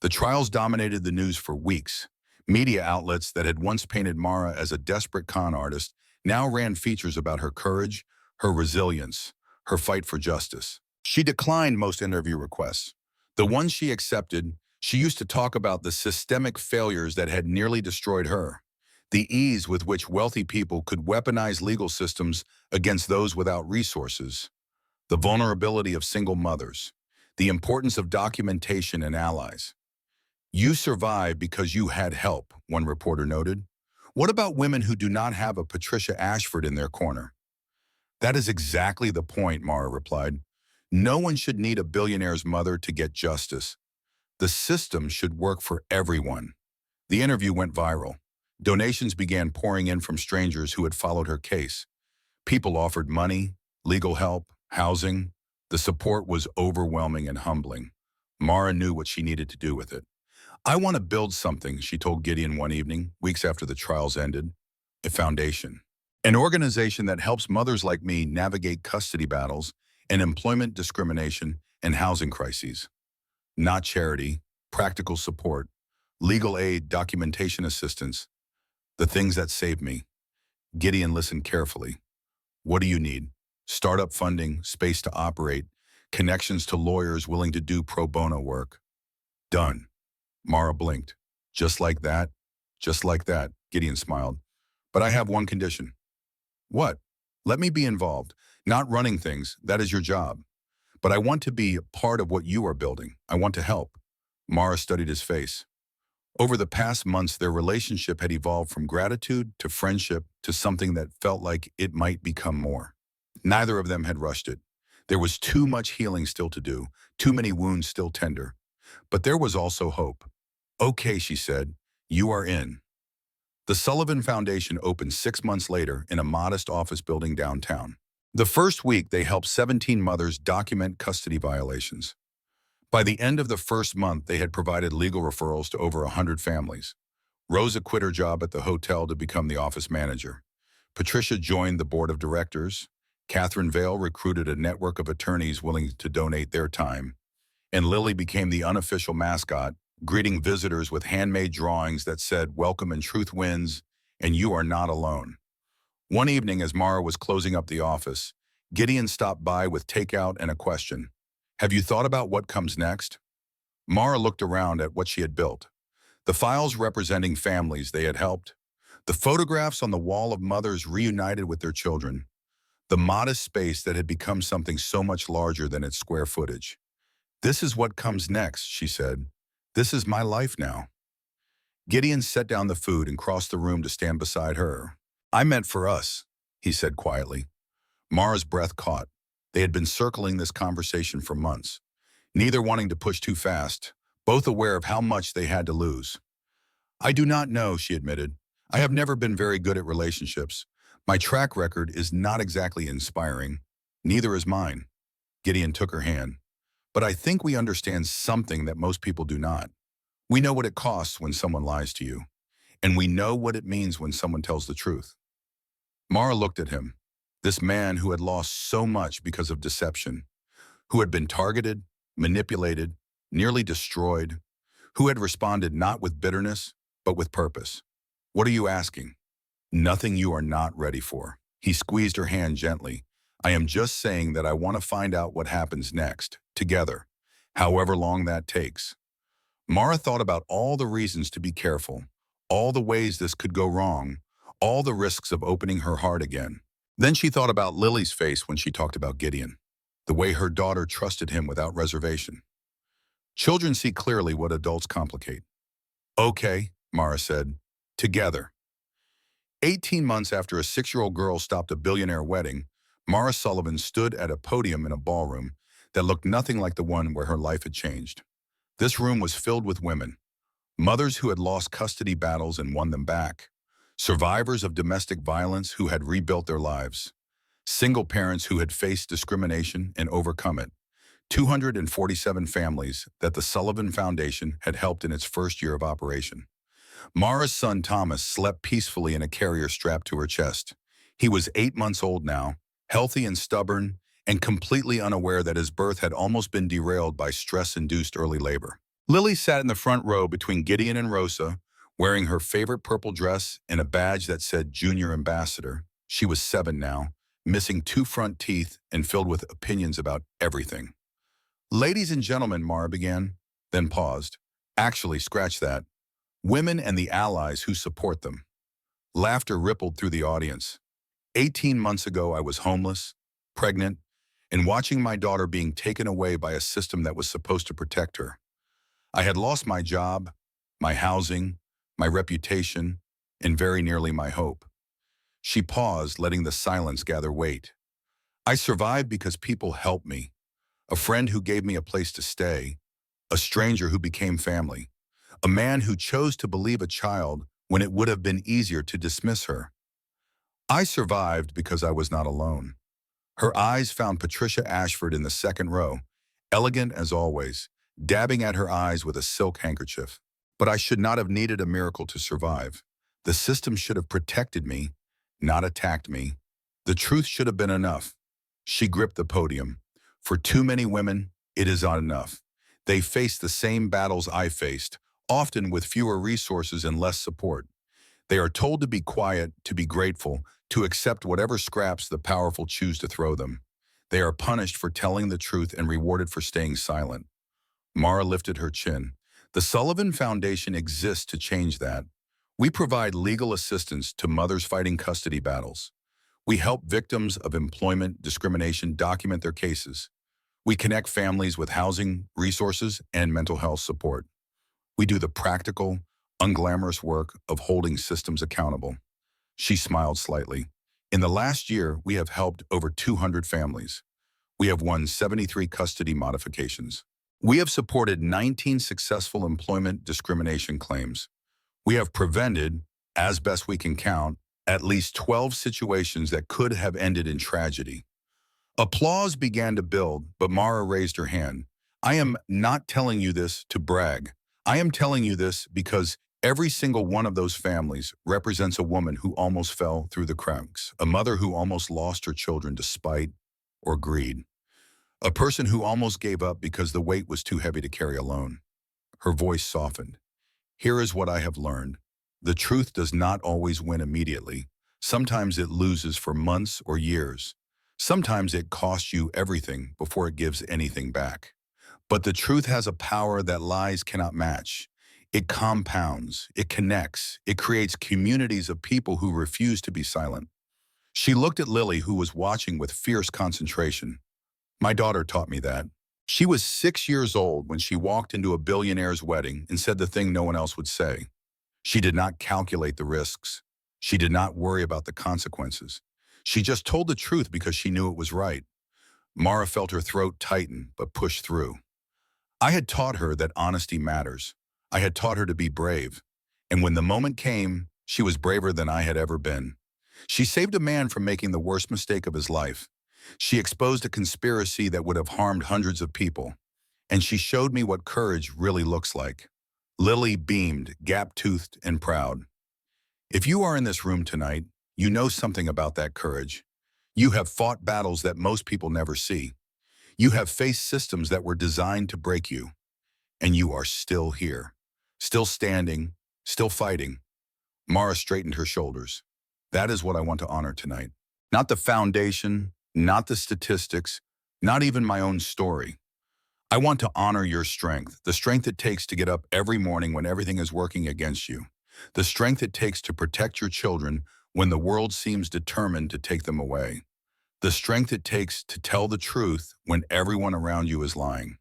The trials dominated the news for weeks. Media outlets that had once painted Mara as a desperate con artist now ran features about her courage, her resilience, her fight for justice. She declined most interview requests. The ones she accepted, she used to talk about the systemic failures that had nearly destroyed her, the ease with which wealthy people could weaponize legal systems against those without resources, the vulnerability of single mothers. The importance of documentation and allies. You survived because you had help, one reporter noted. What about women who do not have a Patricia Ashford in their corner? That is exactly the point, Mara replied. No one should need a billionaire's mother to get justice. The system should work for everyone. The interview went viral. Donations began pouring in from strangers who had followed her case. People offered money, legal help, housing. The support was overwhelming and humbling. Mara knew what she needed to do with it. I want to build something, she told Gideon one evening, weeks after the trials ended. A foundation. An organization that helps mothers like me navigate custody battles and employment discrimination and housing crises. Not charity, practical support, legal aid, documentation assistance, the things that saved me. Gideon listened carefully. What do you need? Startup funding, space to operate, connections to lawyers willing to do pro bono work. Done. Mara blinked. Just like that? Just like that, Gideon smiled. But I have one condition. What? Let me be involved. Not running things, that is your job. But I want to be part of what you are building. I want to help. Mara studied his face. Over the past months, their relationship had evolved from gratitude to friendship to something that felt like it might become more. Neither of them had rushed it. There was too much healing still to do, too many wounds still tender. But there was also hope. Okay, she said, you are in. The Sullivan Foundation opened 6 months later in a modest office building downtown. The first week, they helped 17 mothers document custody violations. By the end of the first month, they had provided legal referrals to over 100 families. Rosa quit her job at the hotel to become the office manager. Patricia joined the board of directors. Catherine Vale recruited a network of attorneys willing to donate their time. And Lily became the unofficial mascot, greeting visitors with handmade drawings that said, "Welcome and truth wins, and you are not alone." One evening, as Mara was closing up the office, Gideon stopped by with takeout and a question. Have you thought about what comes next? Mara looked around at what she had built. The files representing families they had helped, the photographs on the wall of mothers reunited with their children, the modest space that had become something so much larger than its square footage. This is what comes next, she said. This is my life now. Gideon set down the food and crossed the room to stand beside her. I meant for us, he said quietly. Mara's breath caught. They had been circling this conversation for months, neither wanting to push too fast, both aware of how much they had to lose. I do not know, she admitted. I have never been very good at relationships. My track record is not exactly inspiring. Neither is mine. Gideon took her hand. But I think we understand something that most people do not. We know what it costs when someone lies to you, and we know what it means when someone tells the truth. Mara looked at him, this man who had lost so much because of deception, who had been targeted, manipulated, nearly destroyed, who had responded not with bitterness, but with purpose. What are you asking? Nothing you are not ready for. He squeezed her hand gently. I am just saying that I want to find out what happens next, together, however long that takes. Mara thought about all the reasons to be careful, all the ways this could go wrong, all the risks of opening her heart again. Then she thought about Lily's face when she talked about Gideon, the way her daughter trusted him without reservation. Children see clearly what adults complicate. Okay, Mara said, together. 18 months after a 6-year-old girl stopped a billionaire wedding, Mara Sullivan stood at a podium in a ballroom that looked nothing like the one where her life had changed. This room was filled with women, mothers who had lost custody battles and won them back, survivors of domestic violence who had rebuilt their lives, single parents who had faced discrimination and overcome it, 247 families that the Sullivan Foundation had helped in its first year of operation. Mara's son Thomas slept peacefully in a carrier strapped to her chest. He was 8 months old now, healthy and stubborn, and completely unaware that his birth had almost been derailed by stress-induced early labor. Lily sat in the front row between Gideon and Rosa, wearing her favorite purple dress and a badge that said Junior Ambassador. She was 7 now, missing 2 front teeth and filled with opinions about everything. Ladies and gentlemen, Mara began, then paused. Actually, scratch that. Women and the allies who support them. Laughter rippled through the audience. 18 months ago, I was homeless, pregnant, and watching my daughter being taken away by a system that was supposed to protect her. I had lost my job, my housing, my reputation, and very nearly my hope. She paused, letting the silence gather weight. I survived because people helped me. A friend who gave me a place to stay, a stranger who became family, a man who chose to believe a child when it would have been easier to dismiss her. I survived because I was not alone. Her eyes found Patricia Ashford in the second row, elegant as always, dabbing at her eyes with a silk handkerchief. But I should not have needed a miracle to survive. The system should have protected me, not attacked me. The truth should have been enough. She gripped the podium. For too many women, it is not enough. They face the same battles I faced, often with fewer resources and less support. They are told to be quiet, to be grateful, to accept whatever scraps the powerful choose to throw them. They are punished for telling the truth and rewarded for staying silent. Mara lifted her chin. The Sullivan Foundation exists to change that. We provide legal assistance to mothers fighting custody battles. We help victims of employment discrimination document their cases. We connect families with housing, resources, and mental health support. We do the practical, unglamorous work of holding systems accountable. She smiled slightly. In the last year, we have helped over 200 families. We have won 73 custody modifications. We have supported 19 successful employment discrimination claims. We have prevented, as best we can count, at least 12 situations that could have ended in tragedy. Applause began to build, but Mara raised her hand. I am not telling you this to brag. I am telling you this because every single one of those families represents a woman who almost fell through the cracks, a mother who almost lost her children to spite or greed, a person who almost gave up because the weight was too heavy to carry alone. Her voice softened. Here is what I have learned. The truth does not always win immediately. Sometimes it loses for months or years. Sometimes it costs you everything before it gives anything back. But the truth has a power that lies cannot match. It compounds, it connects, it creates communities of people who refuse to be silent. She looked at Lily, who was watching with fierce concentration. My daughter taught me that. She was 6 years old when she walked into a billionaire's wedding and said the thing no one else would say. She did not calculate the risks. She did not worry about the consequences. She just told the truth because she knew it was right. Mara felt her throat tighten, but pushed through. I had taught her that honesty matters. I had taught her to be brave. And when the moment came, she was braver than I had ever been. She saved a man from making the worst mistake of his life. She exposed a conspiracy that would have harmed hundreds of people. And she showed me what courage really looks like. Lily beamed, gap-toothed and proud. If you are in this room tonight, you know something about that courage. You have fought battles that most people never see. You have faced systems that were designed to break you. And you are still here, still standing, still fighting. Mara straightened her shoulders. That is what I want to honor tonight. Not the foundation, not the statistics, not even my own story. I want to honor your strength, the strength it takes to get up every morning when everything is working against you, the strength it takes to protect your children when the world seems determined to take them away, the strength it takes to tell the truth when everyone around you is lying.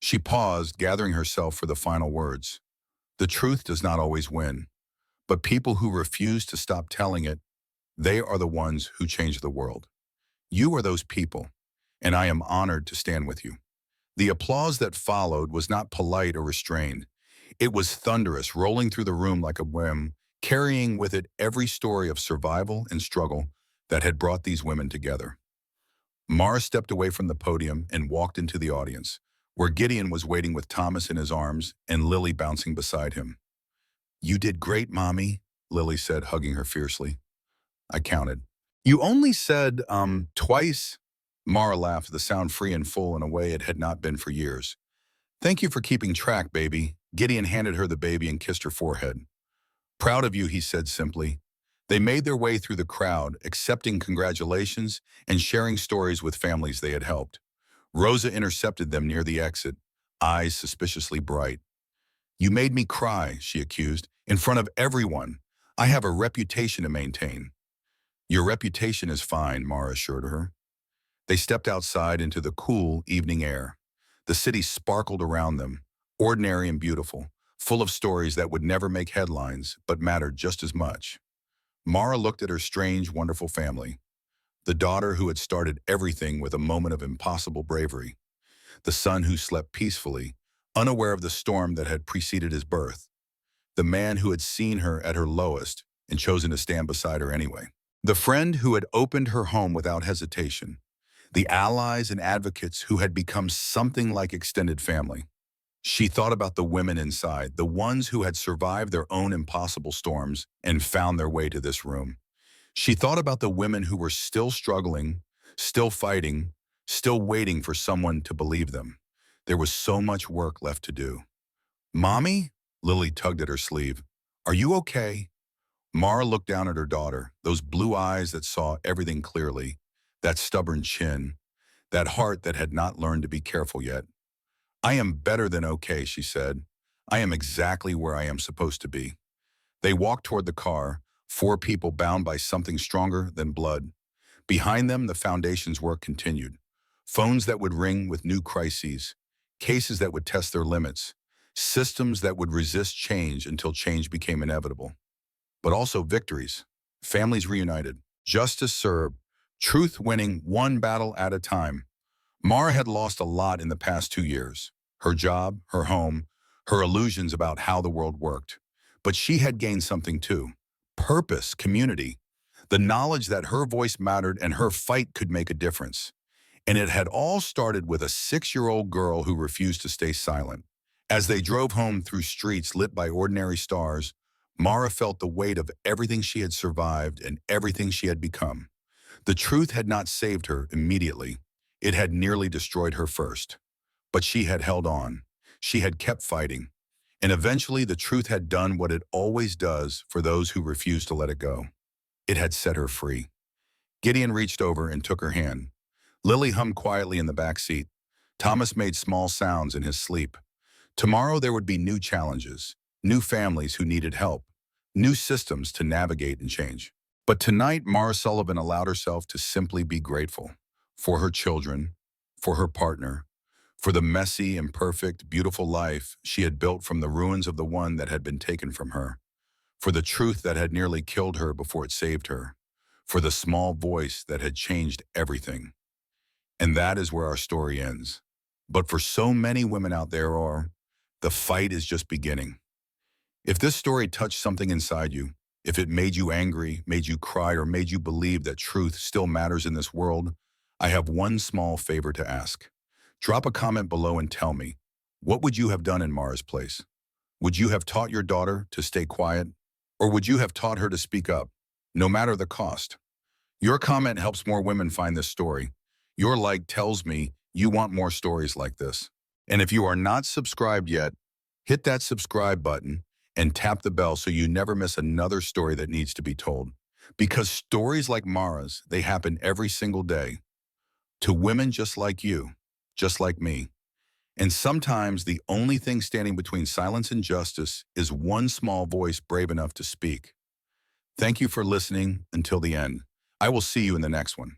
She paused, gathering herself for the final words. The truth does not always win, but people who refuse to stop telling it, they are the ones who change the world. You are those people, and I am honored to stand with you. The applause that followed was not polite or restrained. It was thunderous, rolling through the room like a whim, carrying with it every story of survival and struggle that had brought these women together. Mara stepped away from the podium and walked into the audience, where Gideon was waiting with Thomas in his arms and Lily bouncing beside him. You did great, Mommy, Lily said, hugging her fiercely. I counted. You only said, twice? Mara laughed, the sound free and full in a way it had not been for years. Thank you for keeping track, baby. Gideon handed her the baby and kissed her forehead. Proud of you, he said simply. They made their way through the crowd, accepting congratulations and sharing stories with families they had helped. Rosa intercepted them near the exit, eyes suspiciously bright. You made me cry, she accused, in front of everyone. I have a reputation to maintain. Your reputation is fine, Mara assured her. They stepped outside into the cool evening air. The city sparkled around them, ordinary and beautiful, full of stories that would never make headlines but mattered just as much. Mara looked at her strange, wonderful family. The daughter who had started everything with a moment of impossible bravery. The son who slept peacefully, unaware of the storm that had preceded his birth. The man who had seen her at her lowest and chosen to stand beside her anyway. The friend who had opened her home without hesitation. The allies and advocates who had become something like extended family. She thought about the women inside, the ones who had survived their own impossible storms and found their way to this room. She thought about the women who were still struggling, still fighting, still waiting for someone to believe them. There was so much work left to do. "Mommy?" Lily tugged at her sleeve. "Are you okay?" Mara looked down at her daughter, those blue eyes that saw everything clearly, that stubborn chin, that heart that had not learned to be careful yet. "I am better than okay," she said. "I am exactly where I am supposed to be." They walked toward the car, four people bound by something stronger than blood. Behind them, the foundation's work continued. Phones that would ring with new crises, cases that would test their limits, systems that would resist change until change became inevitable. But also victories, families reunited, justice served, truth winning one battle at a time. Mara had lost a lot in the past 2 years. Her job, her home, her illusions about how the world worked. But she had gained something too. Purpose, community, the knowledge that her voice mattered and her fight could make a difference. And it had all started with a 6-year-old girl who refused to stay silent. As they drove home through streets lit by ordinary stars, Mara felt the weight of everything she had survived and everything she had become. The truth had not saved her immediately. It had nearly destroyed her first. But she had held on. She had kept fighting. And eventually the truth had done what it always does for those who refuse to let it go. It had set her free. Gideon reached over and took her hand. Lily hummed quietly in the back seat. Thomas made small sounds in his sleep. Tomorrow there would be new challenges, new families who needed help, new systems to navigate and change. But tonight, Mara Sullivan allowed herself to simply be grateful for her children, for her partner, for the messy, imperfect, beautiful life she had built from the ruins of the one that had been taken from her, for the truth that had nearly killed her before it saved her, for the small voice that had changed everything. And that is where our story ends. But for so many women out there, the fight is just beginning. If this story touched something inside you, if it made you angry, made you cry, or made you believe that truth still matters in this world, I have one small favor to ask. Drop a comment below and tell me, what would you have done in Mara's place? Would you have taught your daughter to stay quiet? Or would you have taught her to speak up, no matter the cost? Your comment helps more women find this story. Your like tells me you want more stories like this. And if you are not subscribed yet, hit that subscribe button and tap the bell so you never miss another story that needs to be told. Because stories like Mara's, they happen every single day to women just like you, just like me. And sometimes the only thing standing between silence and justice is one small voice brave enough to speak. Thank you for listening until the end. I will see you in the next one.